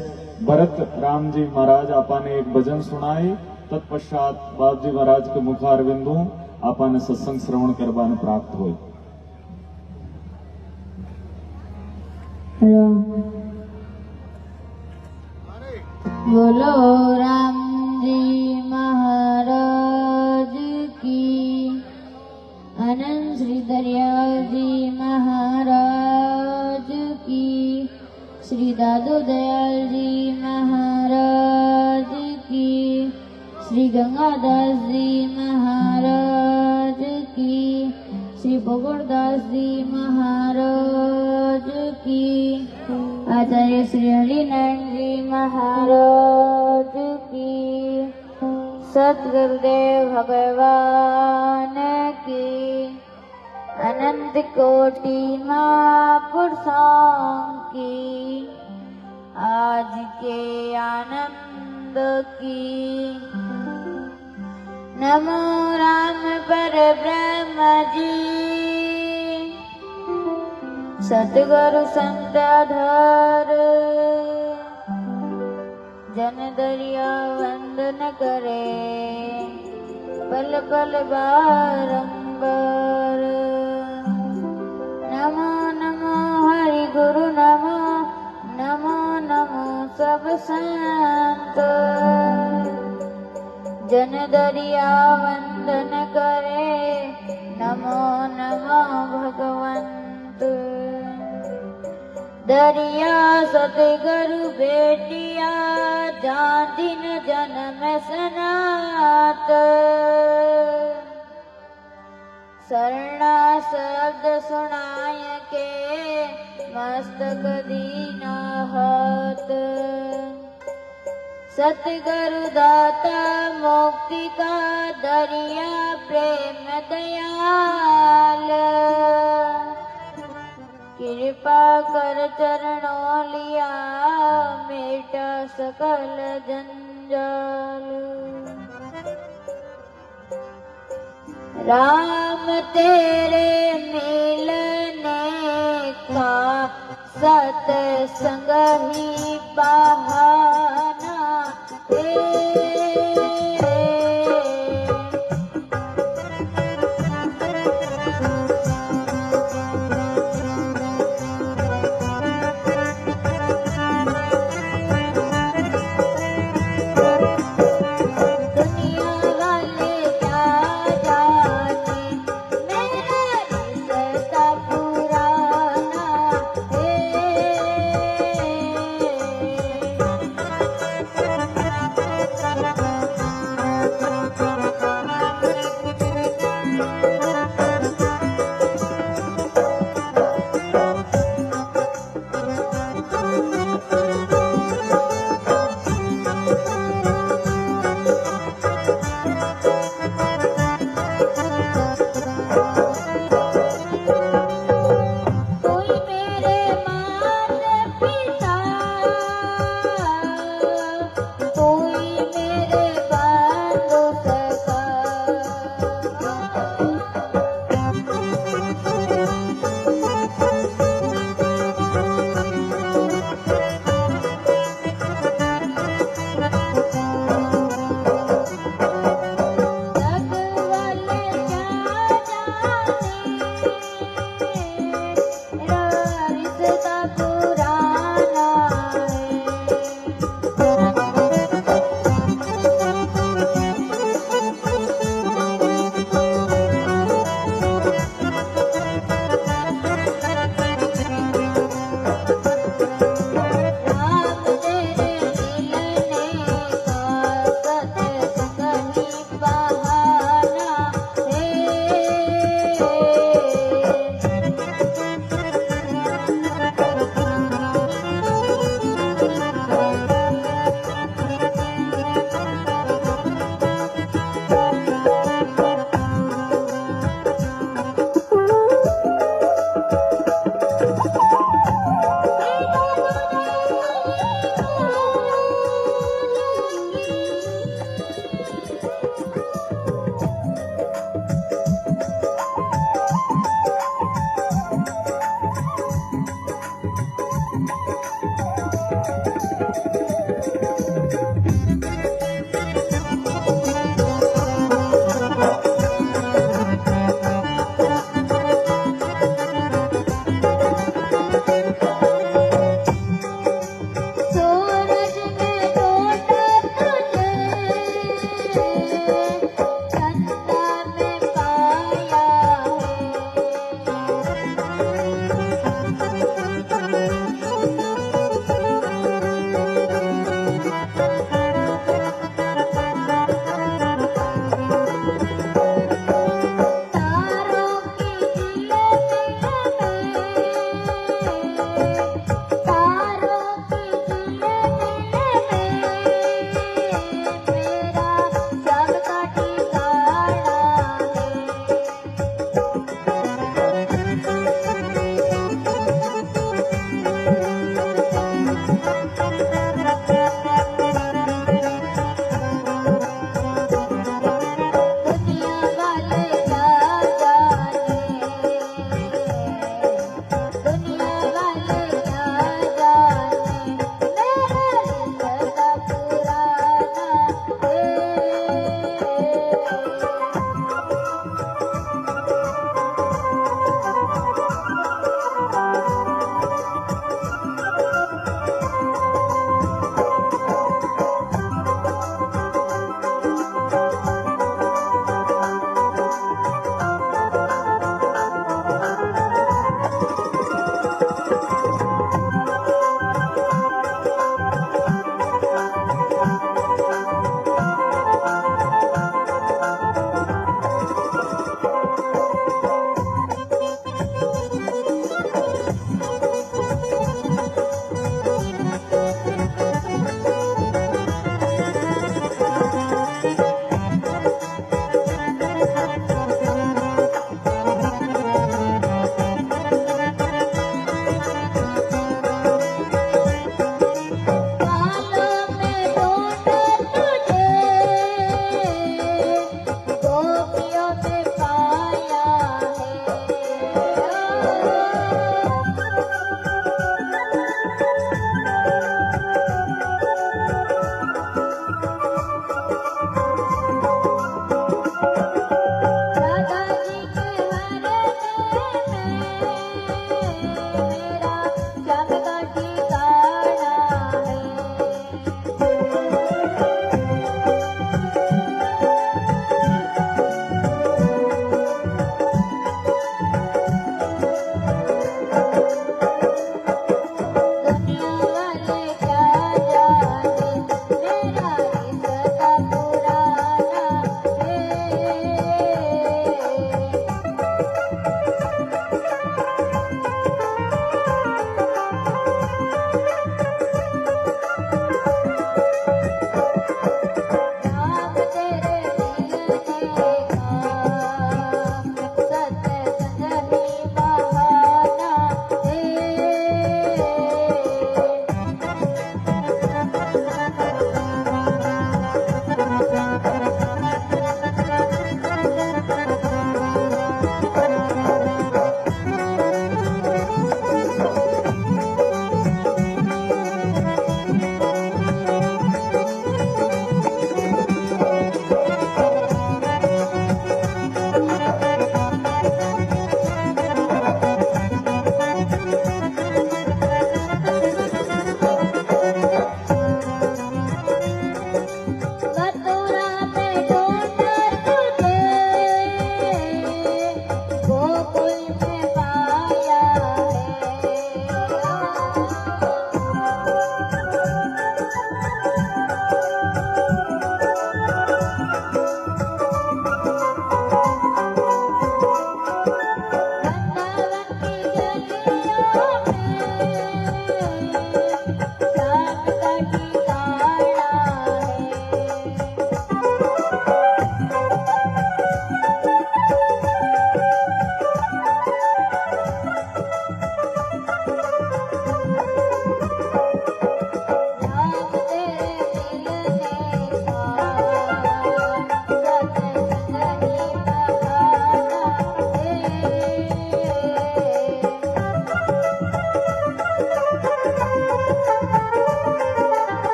भरत राम जी महाराज आपने एक भजन सुनाई, तत्पश्चात बाप जी महाराज के मुखारविंदों आपने सत्संग श्रवण करवाने प्राप्त हुए। बोलो राम जी महाराज की, आनंद श्री दरियाल जी महाराज की, श्री दादू दयाल जी महाराज की, श्री गंगादास जी महाराज की, श्री भगोड़दास जी महाराज की, आचार्य श्री हरिनारायण जी महाराज की, सतगुरुदेव भगवान की, अनंत कोटि महापुरुषों की, आज के आनंद की। नमो राम पर ब्रह्म जी, सतगुरु संत आधार, जन दरिया वंदन करे, पल पल बारंबार। नमो नमो हरि गुरु नमो, नमो नमो सब संत, जन दरिया वंदन करे, नमो नमो भगवंत। दरिया सतगुरु बेटिया, जहाँ दिन जन्म सनात, शरणा शब्द सुनाय के, मस्तक दीना हाथ। सतगुरु दाता मुक्ति का दरिया, प्रेम दयाल, कृपा कर चरणों लिया, मेटा सकल जंजाल। राम तेरे मिलने का सत्संग ही बहाना,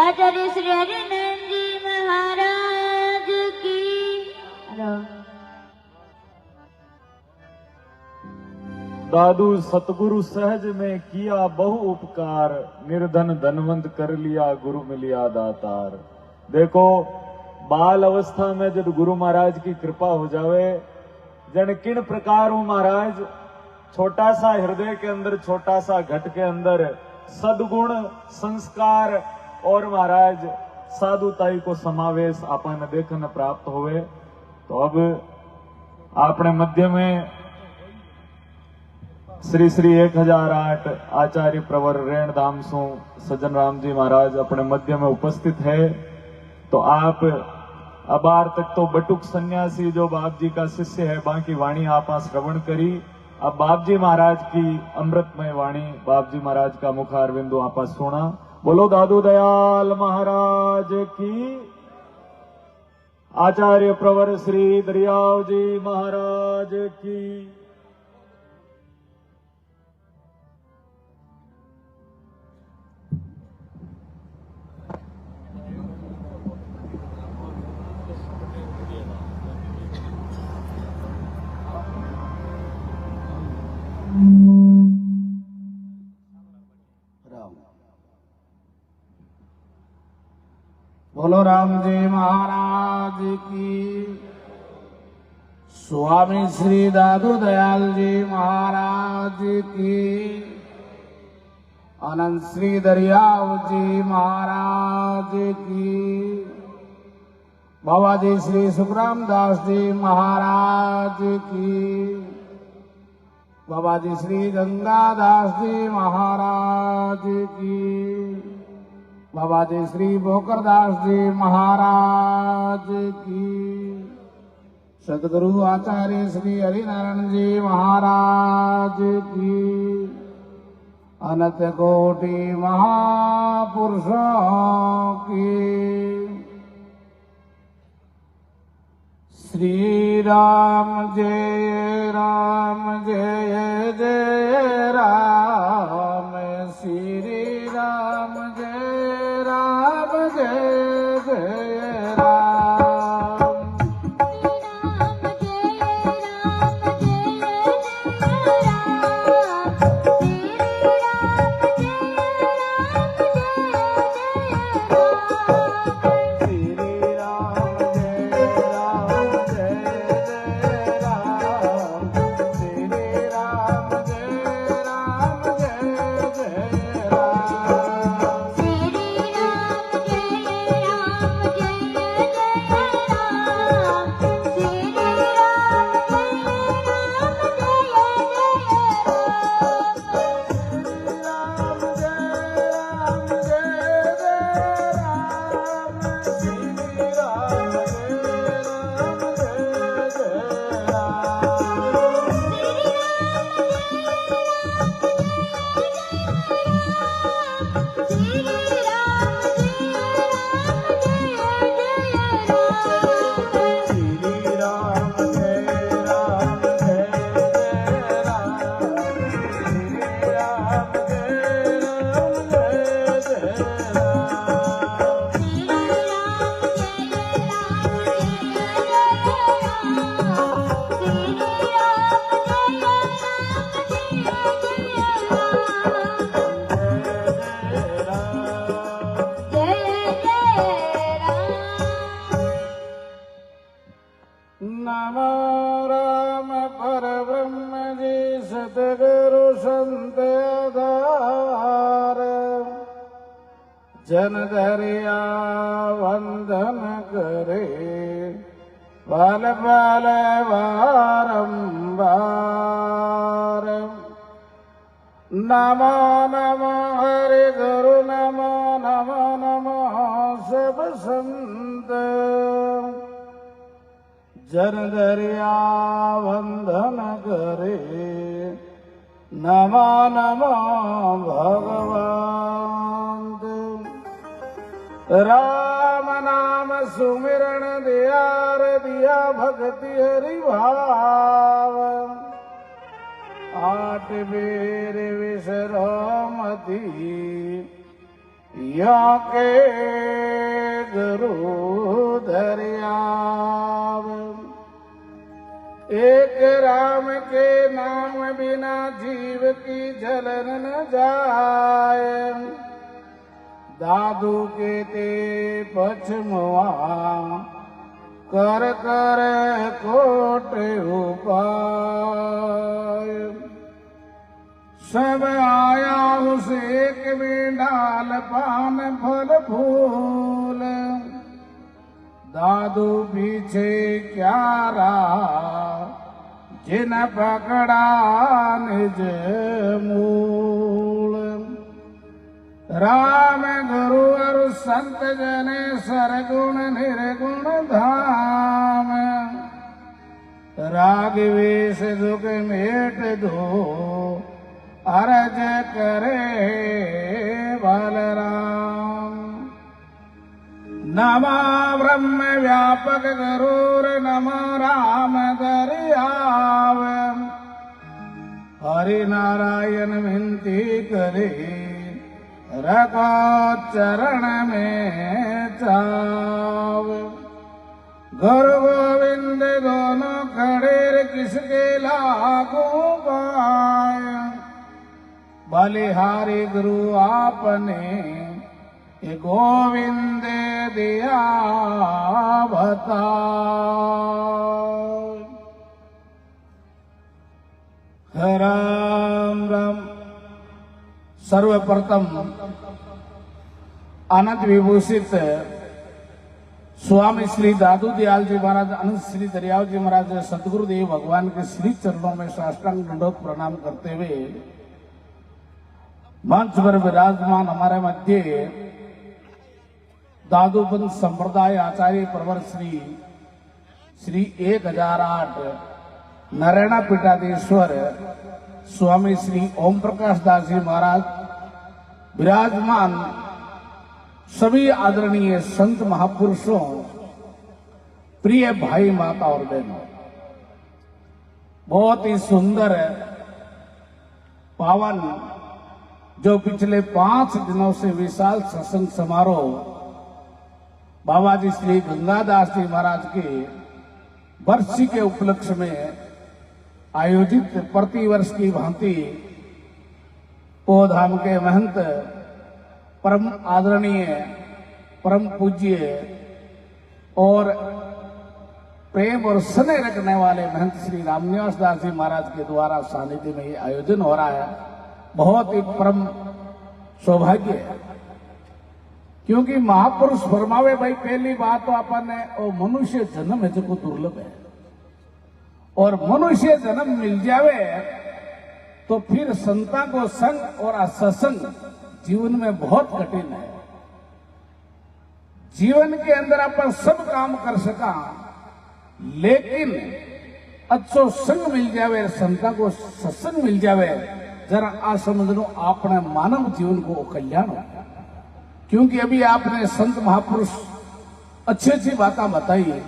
आचार्य श्री हरिनंद जी महाराज की। दादू सतगुरु सहज में किया बहु उपकार, निर्धन धनवंत कर लिया गुरु मिलिया दातार। देखो बाल अवस्था में जब गुरु महाराज की कृपा हो जावे, जन किन प्रकार हो महाराज छोटा सा हृदय के अंदर, छोटा सा घट के अंदर सद्गुण संस्कार और महाराज साधुताई को समावेश आपने देखने प्राप्त हुए। तो अब आपने मध्य में श्री श्री 1008 आचार्य प्रवर रेण धाम सु सज्जन राम जी महाराज अपने मध्य में उपस्थित है। तो आप अबार तक तो बटुक सन्यासी जो बाप जी का शिष्य है, बाकी वाणी आप श्रवण करी। अब बाप जी महाराज की अमृतमय वाणी, बाप जी महाराज का मुखार बिंदु आप सुना। बोलो दादू दयाल महाराज की। आचार्य प्रवर श्री दरियाव जी महाराज की। बोलो राम जी महाराज की। स्वामी श्री दादू दयाल जी महाराज की। अनंत श्री दरियाव जी महाराज की। बाबा जी श्री सुखराम दास जी महाराज की। बाबा जी श्री गंगादास जी महाराज की। बाबा जी श्री भोकरदास जी महाराज की। सदगुरु आचार्य श्री हरिनारायण जी महाराज की। अनंत कोटि महापुरुषों की। श्री राम जय जय राम, श्री राम जय जय राम। नमो राम परब्रह्म जी सतगुरु संत आधार, जन दरिया वंदन करे पल पल बारंबार। नमो नमो हरि गुरु, नमो नमो नमो सब संत, जन दरिया वंदन करे नमो नमो भगवान। राम नाम सुमिरन दियार दिया भक्ति हरि भाव, आठ बेर विश्रामति या के गुरु दरियाव। एक राम के नाम बिना जीव की जलन न जाए, दादू के ते पछमुआ कर कर कोट उपाय। सब आया उस एक में डाल पान फल फूल, दादू पीछे क्या रहा जिन पकड़ा निज मूल। राम गुरु और संत जने सरगुण निर्गुण धाम, राग वेश दुख मेट दो अरज करे बलराम। नमो ब्रह्म व्यापक गरुर, नमो राम दरियाव। हरि नारायण विनती करे रखो चरण में चाव। गुरु गोविंद दोनों खड़ेर किसके लागू पाय, बलिहारी गुरु आपने ये गोविंद दिया बता। राम राम। सर्वप्रथम आनंद विभूषित स्वामी श्री दादू दयाल जी महाराज, अनंत श्री दरियाव जी महाराज, सदगुरुदेव भगवान के श्री चरणों में साष्टांग दंडोत प्रणाम करते हुए मंच पर विराजमान हमारे मध्य दादूबंद संप्रदाय आचार्य प्रवर श्री 1008 नारायण पीठाधीश्वर स्वामी श्री ओम प्रकाश दास जी महाराज विराजमान, सभी आदरणीय संत महापुरुषों प्रिय भाई माता और बहनों, बहुत ही सुंदर पावन जो पिछले 5 दिनों से विशाल सत्संग समारोह बाबा जी श्री गंगादास जी महाराज के वर्षी के उपलक्ष्य में आयोजित प्रतिवर्ष की भांति पोधाम के महंत परम आदरणीय परम पूज्य और प्रेम और स्नेह रखने वाले महंत श्री रामनिवास दास जी महाराज के द्वारा सानिध्य में ये आयोजन हो रहा है। बहुत ही परम सौभाग्य है, क्योंकि महापुरुष फरमावे भाई पहली बात तो अपन ने और मनुष्य जन्म है जो दुर्लभ है, और मनुष्य जन्म मिल जावे तो फिर संता को संग और असत्संग जीवन में बहुत कठिन है। जीवन के अंदर अपन सब काम कर सका, लेकिन अच्छो संग मिल जावे, संता को सत्संग मिल जावे, जरा आ समझ लो आपने मानव जीवन को कल्याण हो। क्योंकि अभी आपने संत महापुरुष अच्छी अच्छी बातें बताई।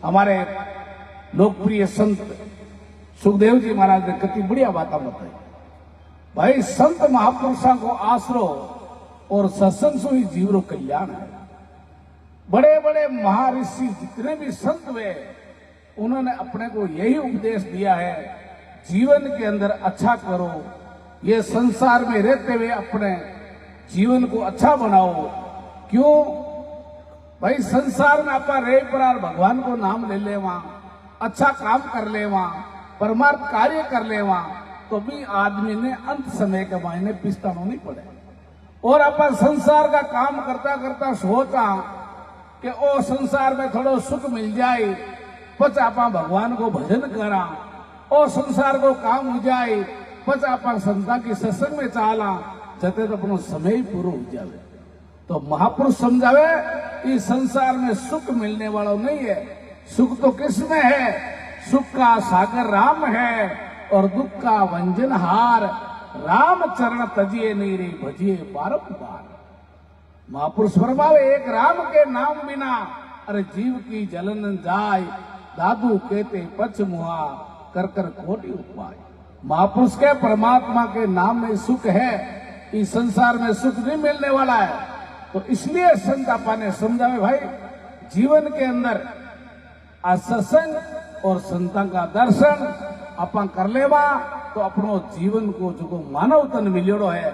हमारे लोकप्रिय संत सुखदेव जी महाराज ने कितनी बढ़िया बातें बताई। भाई संत महापुरुषों को आसरो और सत्संग से ही जीवन कल्याण है। बड़े बड़े महर्षि जितने भी संत हुए उन्होंने अपने को यही उपदेश दिया है, जीवन के अंदर अच्छा करो, ये संसार में रहते हुए अपने जीवन को अच्छा बनाओ। क्यों भाई संसार में अपन रह पर भगवान को नाम ले ले, वहां अच्छा काम कर ले, वहां परमार्थ कार्य कर ले, वहां तो भी आदमी ने अंत समय के मायने पिछताना नहीं पड़े। और अपन संसार का काम करता करता सोचा कि ओ संसार में थोड़ा सुख मिल जाए, पच आपा भगवान को भजन करा, और संसार को काम हो जाए, पच आपा संता की सत्संग में चाला, जते तो अपनो समय ही पूरा हो जावे। तो महापुरुष समझावे इस संसार में सुख मिलने वाला नहीं है। सुख तो किस में है? सुख का सागर राम है और दुख का वंजनहार, राम चरण तजिए नीरे भजिए बारंबार। महापुरुष फरमावे एक राम के नाम बिना अरे जीव की जलन जाय, दादू कहते पच मुहा कर कर कोटि उपाय। महापुरुष के परमात्मा के नाम में सुख है, इस संसार में सुख नहीं मिलने वाला है। तो इसलिए संत आपा ने समझावे भाई जीवन के अंदर सत्संग और संता का दर्शन अपन कर लेवा तो अपनो जीवन को जो मानव तन मिलेड़ो है।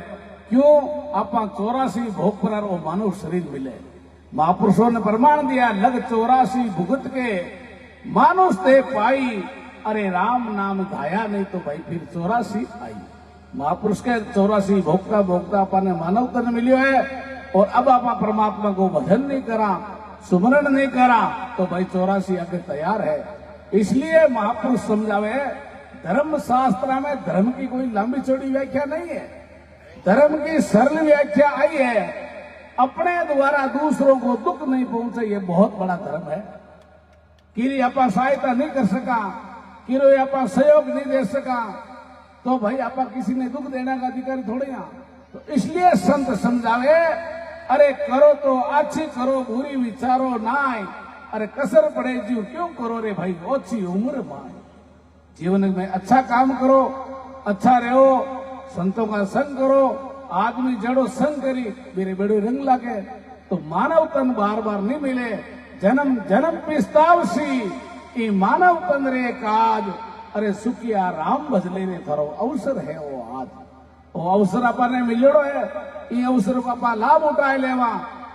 क्यों अपन 84 भोग पर वो मानव शरीर मिले। महापुरुषों ने प्रमाण दिया, लग 84 भुगत के मानुष ते पाई, अरे राम नाम धाया नहीं तो भाई फिर 84 आई। महापुरुष के 84 भोगता भोगता अपन ने मानव तन मिलियो है, और अब आप परमात्मा को भजन नहीं करा, सुमरण नहीं करा तो भाई 84 आगे तैयार है। इसलिए महापुरुष समझावे धर्म शास्त्र में धर्म की कोई लंबी चौड़ी व्याख्या नहीं है, धर्म की सरल व्याख्या आई है, अपने द्वारा दूसरों को दुख नहीं पहुंचे, ये बहुत बड़ा धर्म है। किरी आपा सहायता नहीं कर सका, किरो आपा सहयोग नहीं दे सका, तो भाई आपा किसी ने दुख देने का अधिकारी थोड़े यहाँ। तो इसलिए संत समझावे अरे करो तो अच्छी करो, बुरी विचारो नाय, अरे कसर पड़े जीव क्यों करो रे भाई, ओछी उम्र माए। जीवन में अच्छा काम करो, अच्छा रहो, संतों का संग करो, आदमी जड़ो संग करी मेरे बेड़ो रंग लागे तो मानव तन बार बार नहीं मिले। जन्म जन्म पिस्तावसी ई मानव तन रे काज, अरे सुखिया राम भजले रे थारो अवसर है वो आज। वो अवसर अपने मिलड़ो है, ये अवसर को अपा लाभ उठाए लेवा।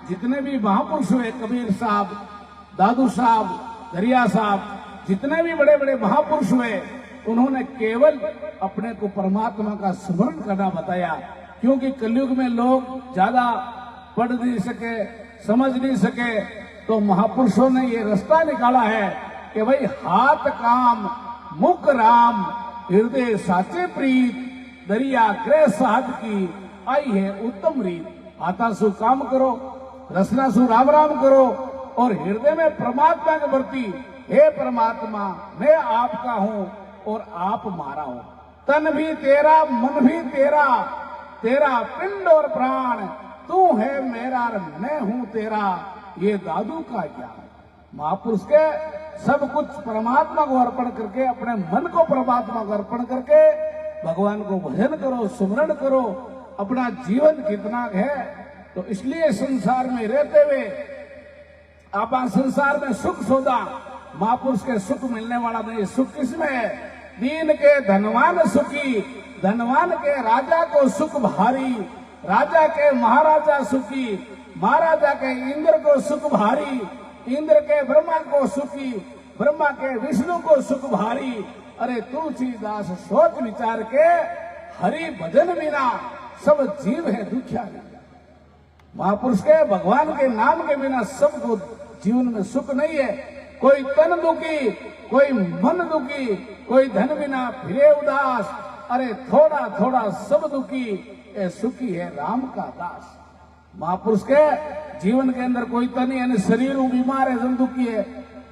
जितने भी महापुरुष हुए, कबीर साहब, दादू साहब, दरिया साहब, जितने भी बड़े बड़े महापुरुष हुए, उन्होंने केवल अपने को परमात्मा का स्मरण करना बताया। क्योंकि कलयुग में लोग ज्यादा पढ़ नहीं सके, समझ नहीं सके, तो महापुरुषों ने ये रास्ता निकाला है कि भाई हाथ काम मुख राम, हृदय साचे प्रीत, दरिया गृह साध की आई है उत्तम रीत। हाथा सु काम करो, रसना सु राम राम करो, और हृदय में परमात्मा के प्रति हे परमात्मा मैं आपका हूं और आप मारा हो। तन भी तेरा मन भी तेरा, तेरा पिंड और प्राण, तू है मेरा मैं हूं तेरा, ये दादू का ज्ञान। महापुरुष के सब कुछ परमात्मा को अर्पण करके, अपने मन को परमात्मा को अर्पण करके भगवान को भजन करो, सुमरण करो। अपना जीवन कितना है, तो इसलिए संसार में रहते हुए आप संसार में सुख सौदा, महापुरुष के सुख मिलने वाला नहीं। सुख किसमें है? दीन के धनवान सुखी, धनवान के राजा को सुख भारी, राजा के महाराजा सुखी, महाराजा के इंद्र को सुख भारी, इंद्र के ब्रह्मा को सुखी, ब्रह्मा के विष्णु को सुख भारी। अरे तुलसीदास सोच विचार के हरि भजन बिना सब जीव है दुखिया। महापुरुष के भगवान के नाम के बिना सबको जीवन में सुख नहीं है। कोई तन दुखी, कोई मन दुखी, कोई धन बिना फिरे उदास। अरे थोड़ा थोड़ा सब दुखी, ये सुखी है राम का दास। महापुरुष के जीवन के अंदर कोई तन यानी शरीर बीमार है, जन दुखी है।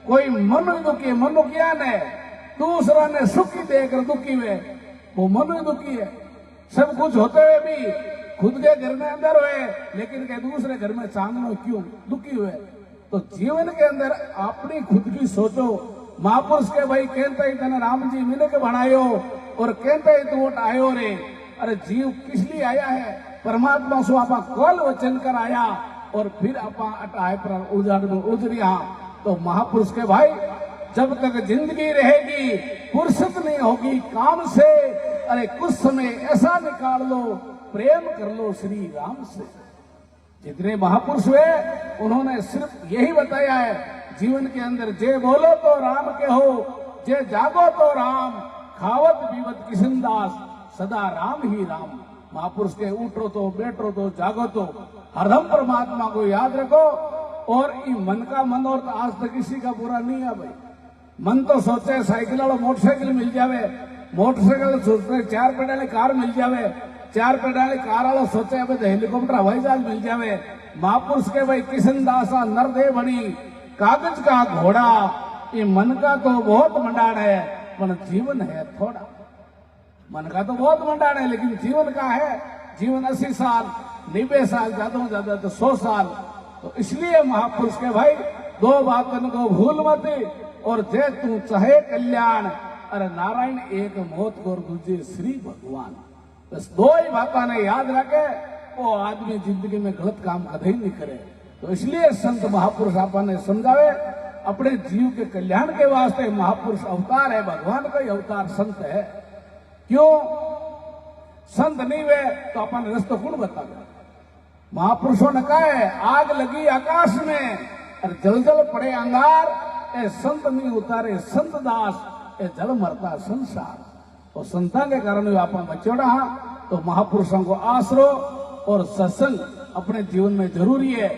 कोई मन दुखी है, मन क्या है? दूसरा ने सुखी देकर दुखी हुए, वो मन दुखी है। सब कुछ होते हुए भी खुद के घर में अंदर हुए, लेकिन के दूसरे घर में चांदनो क्यों दुखी हुए? तो जीवन के अंदर अपनी खुद की सोचो। महापुरुष के भाई कहते ही तने राम जी मिले के बनायो और कहते ही तू आयो रे। अरे जीव किस लिए आया है? परमात्मा से आपा कल वचन कर आया और फिर आपा अटाए पर उजरिया। तो महापुरुष के भाई जब तक जिंदगी रहेगी फुर्सत नहीं होगी काम से। अरे कुछ समय ऐसा निकाल लो, प्रेम कर लो श्री राम से। जितने महापुरुष हुए उन्होंने सिर्फ यही बताया है जीवन के अंदर, जे बोलो तो राम के हो, जे जागो तो राम, खावत पीवत किशनदास, सदा राम ही राम। महापुरुष के उठो तो बैठो तो जागो तो हरदम परमात्मा को याद रखो। और ये मन का मन और तो आज तक किसी का बुरा नहीं है भाई। मन तो सोचे साइकिल वाला मोटरसाइकिल मिल जावे, मोटरसाइकिल सोचते 4 पैडल वाली कार मिल जावे, 4 पैडल वाली कार वाला सोचे अब हेलीकॉप्टर हवाई जहाज मिल जावे। महापुरुष के भाई किशनदासा नरदेव बनी कागज का घोड़ा। ये मन का तो बहुत मंडाण है, पर जीवन है थोड़ा। मन का तो बहुत मंडाण है, लेकिन जीवन का है। जीवन 80 साल, 90 साल, ज्यादा से ज्यादा तो 100 साल। तो इसलिए महापुरुष के भाई 2 बातन को भूल मत, और जे तू चाहे कल्याण। अरे नारायण एक मौत को दूजे श्री भगवान, बस 2 ही बातों ने याद रखे, वो आदमी जिंदगी में गलत काम कभी नहीं करे। तो इसलिए संत महापुरुष आपने समझावे अपने जीव के कल्याण के वास्ते महापुरुष अवतार है, भगवान का ही अवतार संत है। क्यों? संत नहीं वे तो अपन रास्ता कौन बतावे? महापुरुषों ने कहा है आग लगी आकाश में और जल जल पड़े अंगार, ए संत नहीं उतारे संत दास, ए जल मरता संसार। और संता के कारण आप बचोड़ा। तो महापुरुषों को आसरो और सत्संग अपने जीवन में जरूरी है।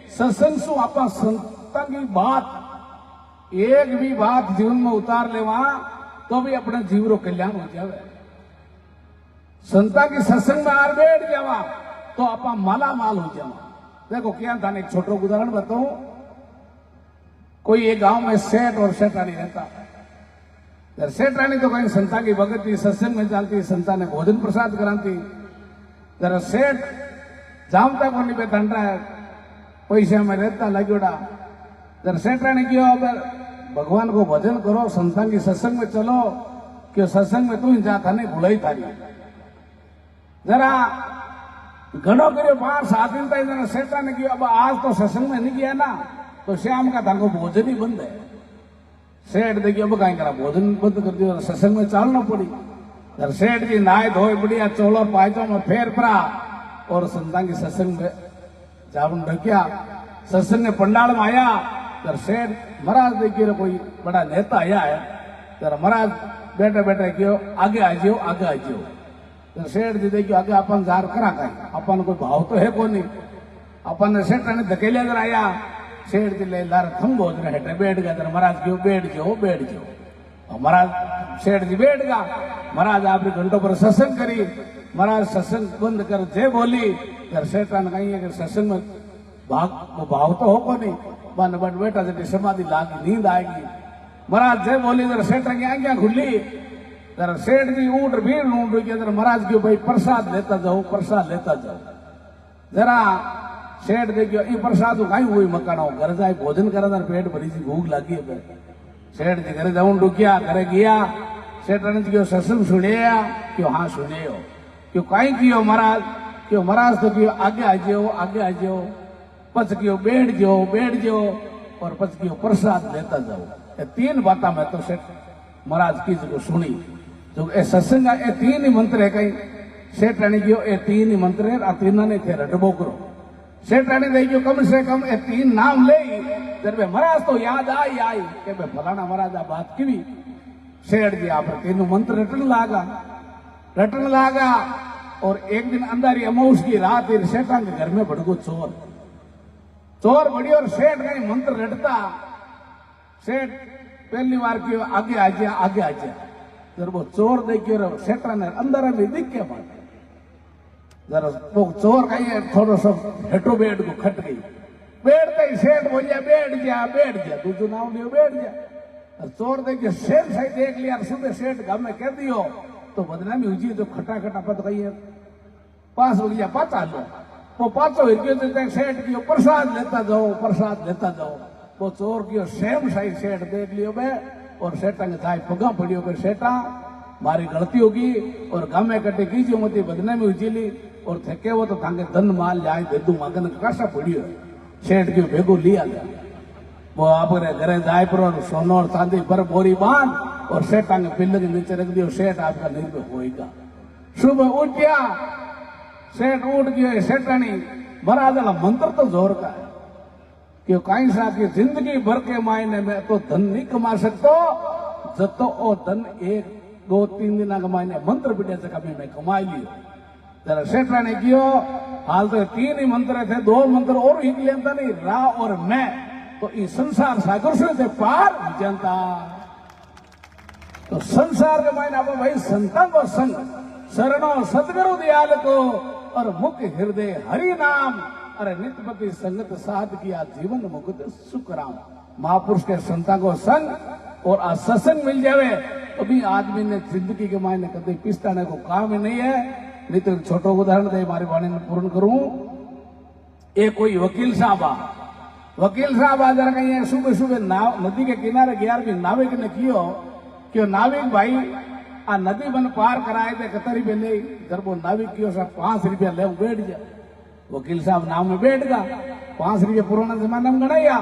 सत्संग से आप संता की बात, एक भी बात जीवन में उतार ले वहां, तो भी अपने जीव रो कल्याण हो जाए। संता की सत्संग में आर बैठ जावा तो आप माला माल हो जावा। देखो क्या था, एक छोटा उदाहरण बताऊं। कोई एक गांव में सेठ और सेठानी रहता। सेठानी तो कहीं संता की भगत सत्संग में चलती, संता ने भोजन प्रसाद कराती। जरा सेठ जामता को नहीं बैठा है, पैसे में रहता लगोड़ा। जरा सेठानी क्यों अब भगवान को भजन करो, संता की सत्संग में चलो, क्यों सत्संग में तू ही जाता नहीं भुलाई थारी। जरा घणो करो 5-7 दिन तक। जरा सेठानी क्यों अब आज तो सत्संग में नहीं गया ना, तो श्याम का था भोजन ही बंद है। सेठ देखिए अब कहीं करा भोजन बंद कर दिया, सत्संग में चालना पड़ी। सेठ जी नहाए धोए बढ़िया चोलो पायचो में फेर पड़ा और संतान की सत्संग में जावन ढकिया। सत्संग ने पंडाल में आया। जरा सेठ महाराज देखिए कोई बड़ा नेता आया है, जरा महाराज बैठे बैठे क्यों आगे आ जाओ, आगे आ जाओ। तो सेठ जी देखियो आगे अपन जार करा कहीं, अपन कोई भाव तो है को नहीं। अपन ने सेठ ने धकेलिया जरा आया। सेठ जी ले लार थम बोझ रहे थे, बैठ गया। जरा महाराज क्यों बैठ जाओ, बैठ जाओ। महाराज सेठ जी बैठ गया। महाराज आपने घंटों पर सत्संग करी। महाराज सत्संग बंद कर जय बोली। जरा सेठ ने कही है सत्संग में भाव तो हो को नहीं, बन बट बेटा जब समाधि लागी नींद आएगी। महाराज जय बोली। जरा सेठ की आज्ञा खुली। जरा सेठ जी ऊंट भीड़ ऊंट गया। जरा महाराज क्यों भाई प्रसाद लेता जाओ, प्रसाद लेता जाओ। जरा सेठ देखियो ये प्रसाद कहीं हुई मकाना घर जाए भोजन करा, पेट भरी सी भूख लगी है। सेठ जी घरे जाऊं डुकिया घरे गया सेठ ने क्यों सत्संग सुनिया क्यों हाँ सुनियो क्यों कहीं कियो महाराज तो क्यों आगे आ जाओ पच क्यों बैठ जाओ और पच क्यों प्रसाद लेता जाओ। ये 3 बातें मैं तो सेठ महाराज की जो सुनी जो ए सत्संग ए 3 ही मंत्र है कहीं सेठ रानी क्यों ए 3 ही मंत्र है आ 3 ने थे रटबो करो सेठ रानी दे क्यों कम से कम ए 3 नाम ले जब महाराज तो याद आई के भाई फलाना महाराज आ बात की सेठ जी आप 3 मंत्र रटन लागा और एक दिन अंधारी अमाउस की रात सेठा के घर में भड़को चोर बड़ी और सेठ कहीं मंत्र रटता सेठ पहली बार क्यों आगे आ जा जब वो चोर देखियो सेठा ने अंदर में दिख के मारे जरा वो चोर कहीं थोड़ा सा हेटो बैठ को खट गई बैठते ही सेठ बोलिया बैठ जा दूसरा नाम लियो बैठ जा चोर देखिए सेठ सही देख लिया सुबह सेठ घर में कह दियो तो बदनामी हुई तो खटा पत गई है पास हो गया पाचा लो वो पाचो हिरकियो तो सेठ की प्रसाद लेता जाओ वो चोर की सेम सही सेठ देख लियो बे और सेठा के जाए पगा पड़ियो के सेठा मारी गलती होगी और गामे कटे कीजिए मती बदनामी उजीली और थके वो तो थांगे धन माल जाए दे दू मगन कासा पड़ियो सेठ की भेगो लिया गया वो आपके घरे जाए पर सोनो और चांदी पर बोरी बांध और सेठा के पिल्ले के नीचे रख दियो सेठ आपका निर्भय होएगा। सुबह उठ गया सेठ उठ गया सेठानी महाराज वाला मंत्र तो जोर का है कि कहीं सा की जिंदगी भर के मायने में तो धन नहीं कमा सकते जतो ओ धन 1-2-3 दिन के मायने मंत्र पीड़े से कभी मैं कमा लियो जरा सेठा ने कियो हाल तो 3 ही मंत्र थे 2 मंत्र और ही लेता नहीं रा और मैं तो इस संसार सागर से पार जनता तो संसार के मायने आप भाई संतान को संग शरणों सतगुरु दयाल को और मुख्य हृदय हरि नाम अरे नित्यपति संगत साध किया जीवन मुकुट सुखराम महापुरुष के संता को संग और आज सत्संग मिल जावे तो भी आदमी ने जिंदगी के मायने कभी पिस्ताने को काम ही नहीं है। नहीं तो छोटो उदाहरण दे हमारी वाणी में पूर्ण करूं एक कोई वकील साहब आ जरा कहीं सुबह नदी के किनारे 11वीं नाविक ने क्यों नाविक भाई आ नदी बन पार कराए थे 71 रुपये ले जब वो नाविक क्यों सब 5 रुपया ले बैठ जा वकील साहब नाव में बैठ गया 5 रुपये पुराना जमाना में गणाया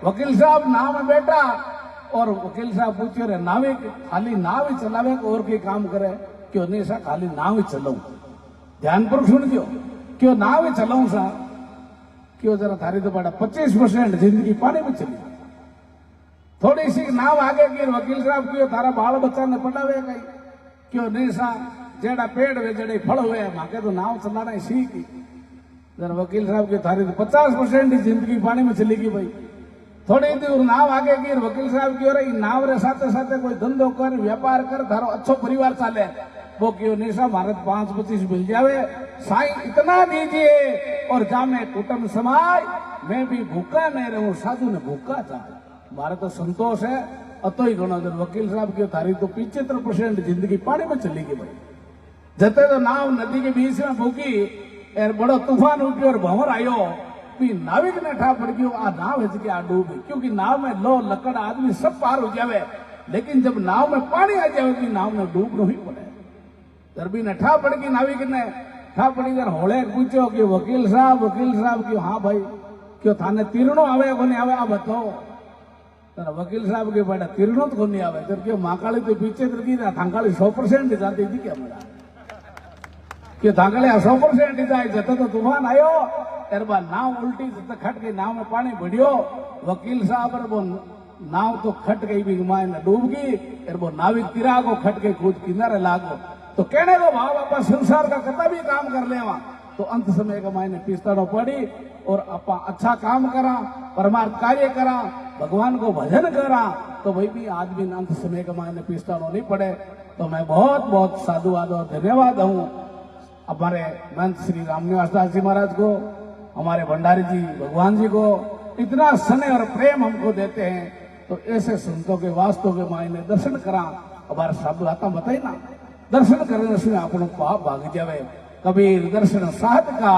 वकील साहब नाव में बैठा और वकील साहब पूछे रे नाविक खाली नाव ही चलावे और कोई काम करे क्यों नहीं सा खाली नाव ही चलाऊ ध्यानपूर्वक सुन दियो क्यों नाव ही चलाऊ सा क्यों जरा थारी तो बड़ा 25% जिंदगी पानी में चली थोड़ी सी नाव आगे की वकील साहब क्यों थारा बाल बच्चा ने पढ़ावे कहीं क्यों नहीं सा जेड़ा पेड़ वे जेड़े फल हुए माके तो नाव चलाना सीखी जरा वकील साहब की थारी तो 50% जिंदगी पानी में चली गई भाई थोड़ी दूर नाव आगे की वकील साहब की रही नाव रे साथे साथे कोई धंधो कर व्यापार कर थारो अच्छो परिवार चाले वो क्यों नहीं सा भारत 5-25 मिल जावे साईं इतना दीजिए और जामे कुटुंब समाज मैं भी भूखा नहीं रहूं साधु ने भूखा था मारे तो संतोष है अतो ही गणो जब वकील साहब की थारी तो 75% जिंदगी पानी में चली गई भाई जते तो नाव नदी के बीच में भूखी और बड़ो तूफान उठी और भंवर आयो नाविक ने ठा पड़ गयो आ नाव हिच के आ डूबी क्योंकि नाव में लो लकड़ आदमी सब पार हो जावे लेकिन जब नाव में पानी आ जावे तो नाव में डूबनो ही पड़े दरबी ने ठा पड़ गई नाविक ने ठा पड़ी जर होले पूछो कि वकील साहब क्यों हाँ भाई क्यों थाने तीरणो आवे को नहीं आवे आ बताओ तर वकील साहब के बेटा तीरणो तो नहीं आवे जब क्यों महाकाली तो पीछे तरकी थांकाली 100% जाती थी क्या मेरा कि थांकाली 100% जाए जते तो तूफान आयो एरबा नाव उल्टी जते खट गई नाव में पानी बढ़ियो वकील साहब वो नाव तो खट गई भी माय न डूब गई एरबो नाविक तिरा को खट के कूद किनारे लागो तो कहने को भाव अपा संसार का कता भी काम कर लेवा तो अंत समय का मायने पिस्ताड़ो पड़ी और अपा अच्छा काम करा परमार्थ कार्य करा भगवान को भजन करा तो भाई भी आदमी अंत समय का मायने पिस्ताड़ो नहीं पड़े। तो मैं बहुत बहुत साधुवाद और धन्यवाद हूँ हमारे महंत श्री रामनिवास दास जी महाराज को हमारे भंडारी जी भगवान जी को इतना स्नेह और प्रेम हमको देते हैं तो ऐसे संतों के वास्तव के मायने दर्शन करा हमारे साधु आता बताई ना दर्शन करने से अपनों पाप भाग जावे कबीर दर्शन साध का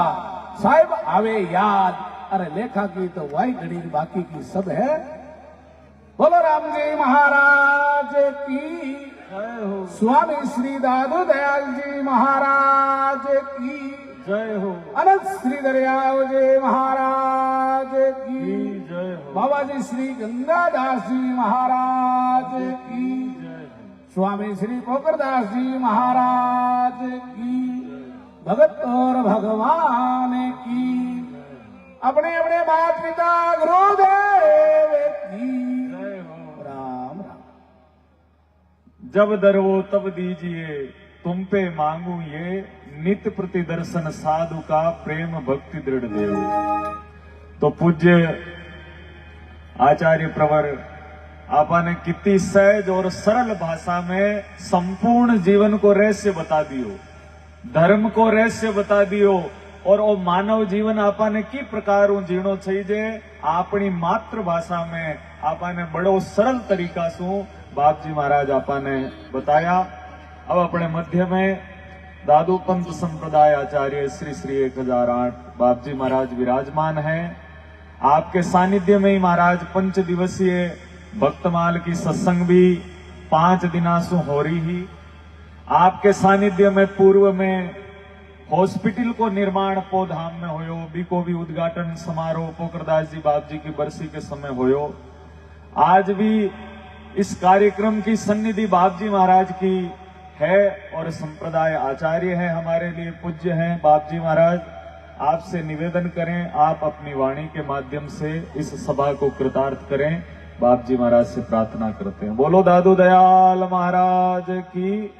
साहिब आवे याद अरे लेखा की तो वाई घड़ी बाकी की सब है बोलो राम जी महाराज की जय हो, स्वामी श्री दादू दयाल जी महाराज की जय हो, अनंत श्री दरियाव जी महाराज की जय हो, बाबा जी श्री गंगादास जी महाराज की जय हो, स्वामी श्री पोखरदास जी महाराज की भगत और भगवान की अपने अपने माता पिता गुरुदेव की जय हो। राम राम। जब दरवो तब दीजिए, तुम पे मांगू ये, नित प्रति दर्शन साधु का, प्रेम भक्ति दृढ़ देव। तो पूज्य आचार्य प्रवर आपा ने कितनी सहज और सरल भाषा में संपूर्ण जीवन को रहस्य बता दियो, धर्म को रहस्य बता दियो, और वो मानव जीवन आपा ने की प्रकार जीणो चाहिए अपनी मातृभाषा में आपा ने बड़ो सरल तरीका से बाप जी महाराज आपा ने बताया। अब अपने मध्य में दादू पंथ संप्रदाय आचार्य श्री श्री 1008 बाप जी महाराज विराजमान हैं। आपके सानिध्य में ही महाराज 5 दिवसीय भक्तमाल की सत्संग भी 5 दिना से हो रही ही। आपके सानिध्य में पूर्व में हॉस्पिटल को निर्माण पोधाम में होयो, बीको भी उद्घाटन समारोह पोखरदास जी बाप जी की बरसी के समय होयो। आज भी इस कार्यक्रम की सन्निधि बाप जी महाराज की है और संप्रदाय आचार्य है, हमारे लिए पूज्य हैं बाप जी महाराज। आपसे निवेदन करें, आप अपनी वाणी के माध्यम से इस सभा को कृतार्थ करें, बाप जी महाराज से प्रार्थना करते हैं। बोलो दादू दयाल महाराज की।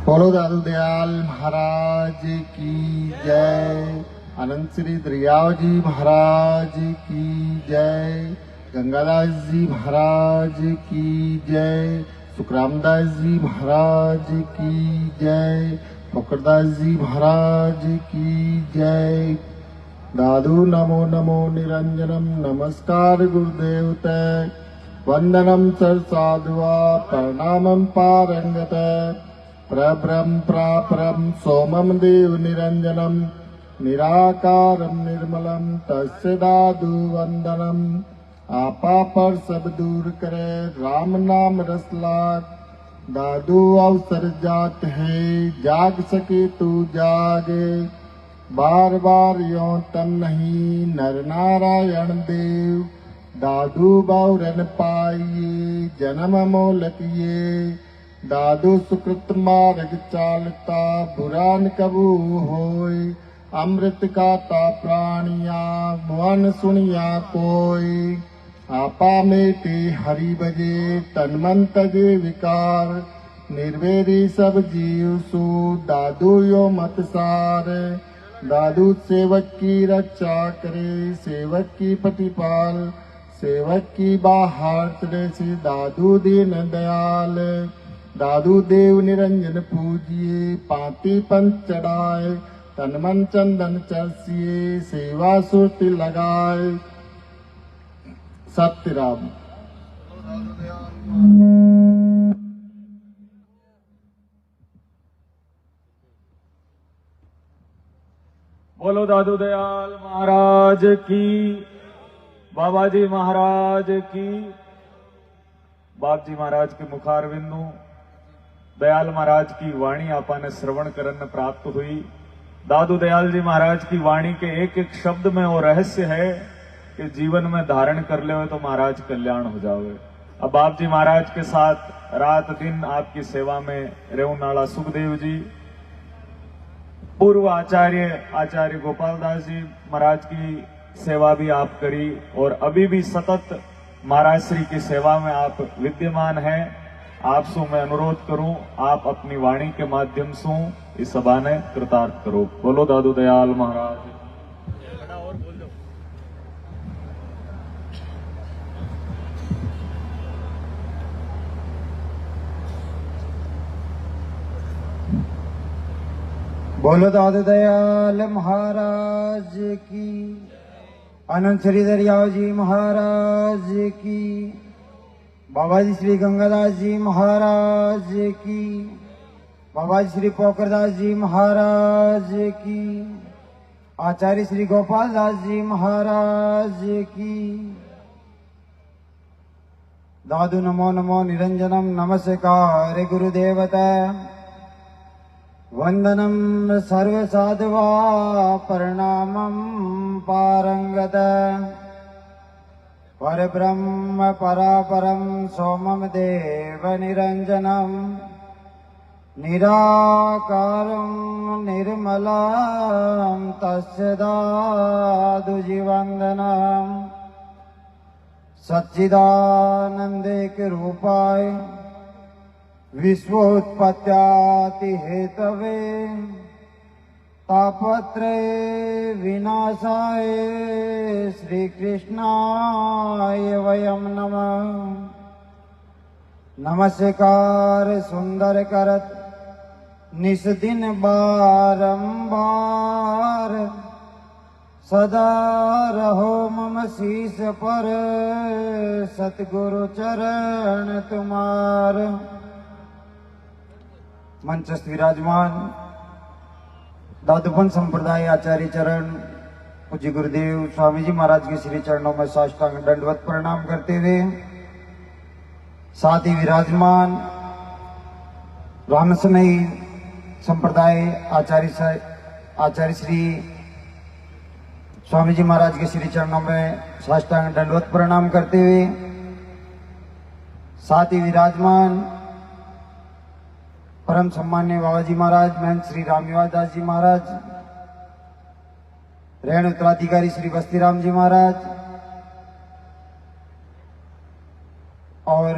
बोलो दादू दयाल महाराज की जय। अनंत श्री दरियाव जी महाराज की जय। गंगादास जी महाराज की जय। सुखरामदास जी महाराज की जय। पोखरदास जी महाराज की जय। दादू नमो नमो निरंजनम नमस्कार गुरुदेवते वंदनम सरसाधुआ प्रणामम पारंगते प्रब्रह्म प्रापरम सोमम देव निरंजनम निराकारम निर्मलम तस्य दादू वंदनम। आपा पर सब दूर करे राम नाम रस लाग। दादू अवसर जात है जाग सके तू जागे। बार बार यो तन नहीं नर नारायण देव। दादू बहुरन पाइये जन्म मोलकिये। दादू सुकृत मार्ग चालता बुरा न कबू होय। अमृत गाता प्राणिया मन सुनिया कोई। आपा मेटे हरि बजे तन मन तजे विकार। निर्वेदी सब जीव सु दादू यो मत सार। दादू सेवक की रक्षा करे सेवक की प्रतिपाल। सेवक की बाहर चले से दादू दीन दयाल। दादू देव निरंजन पूजिए पाती पंच चढ़ाए। तन मन चंदन चर्चिए सेवा सुरति लगाए। सत्य राम। बोलो दादू दयाल महाराज की। बाबा जी महाराज की। बाप जी महाराज के मुखारविंदों दयाल महाराज की वाणी आपा ने श्रवण करन प्राप्त हुई। दादू दयाल जी महाराज की वाणी के एक एक शब्द में वो रहस्य है कि जीवन में धारण कर ले तो महाराज कल्याण हो जाओगे। अब बाप जी महाराज के साथ रात दिन आपकी सेवा में रेवनाला सुखदेव जी, पूर्व आचार्य गोपाल दास जी महाराज की सेवा भी आप करी और अभी भी सतत महाराज श्री की सेवा में आप विद्यमान हैं। आपसे मैं अनुरोध करूं, आप अपनी वाणी के माध्यम से इस सभा ने कृतार्थ करो। बोलो दादू दयाल महाराज। बोलो दादू दयाल महाराज की। अनंत श्री दरियाव जी महाराज की। बाबा जी श्री गंगादास जी महाराज की, बाबा जी श्री पोखरदास जी महाराज की, आचार्य श्री गोपाल दास जी महाराज की। दादु नमो नमो निरंजनम नमस्कार गुरुदेवता, वंदनम सर्व साधवा प्रणामम पारंगत, परब्रह्म परापरम सोमम देव निरंजनम, निराकारं निर्मलं तस्य दादुजीवन्दनं, सच्चिदानन्देक रूपाय विश्वोत्पत्त्यादि हेतवे, तापत्रय विनाशाय श्री कृष्णाय वयं नमः। नमस्कार सुंदर करत निस दिन बारंबार, सदा रहो मम शीस पर सतगुरु चरण तुम्हार। मंचस्थ विराजमान दादूपन संप्रदाय आचार्य चरण पूज्य गुरुदेव स्वामी जी महाराज के श्री चरणों में साष्टांग दंडवत प्रणाम करते हुए, साथ ही विराजमान रामसनई संप्रदाय आचार्य श्री स्वामी जी महाराज के श्री चरणों में साष्टांग दंडवत प्रणाम करते हुए, साथ ही विराजमान परम सम्मान्य बाबा जी महाराज महंत श्री रामनिवास दास जी महाराज, रेण उत्तराधिकारी श्री बस्तीराम जी महाराज और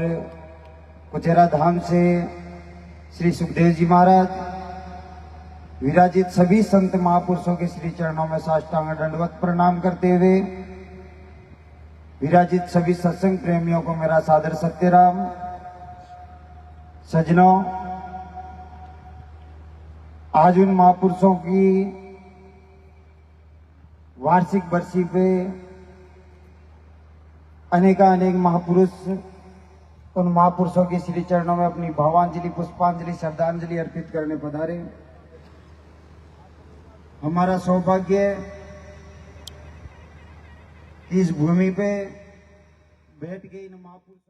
कुचेरा धाम से श्री सुखदेव जी महाराज, विराजित सभी संत महापुरुषों के श्री चरणों में साष्टांग दंडवत प्रणाम करते हुए, विराजित सभी सत्संग प्रेमियों को मेरा सादर सत्यराम। सज्जनों, आज उन महापुरुषों की वार्षिक बरसी पे अनेक महापुरुष उन महापुरुषों के श्री चरणों में अपनी भावांजलि, पुष्पांजलि, श्रद्धांजलि अर्पित करने पधारे। हमारा सौभाग्य इस भूमि पे बैठ के इन महापुरुषों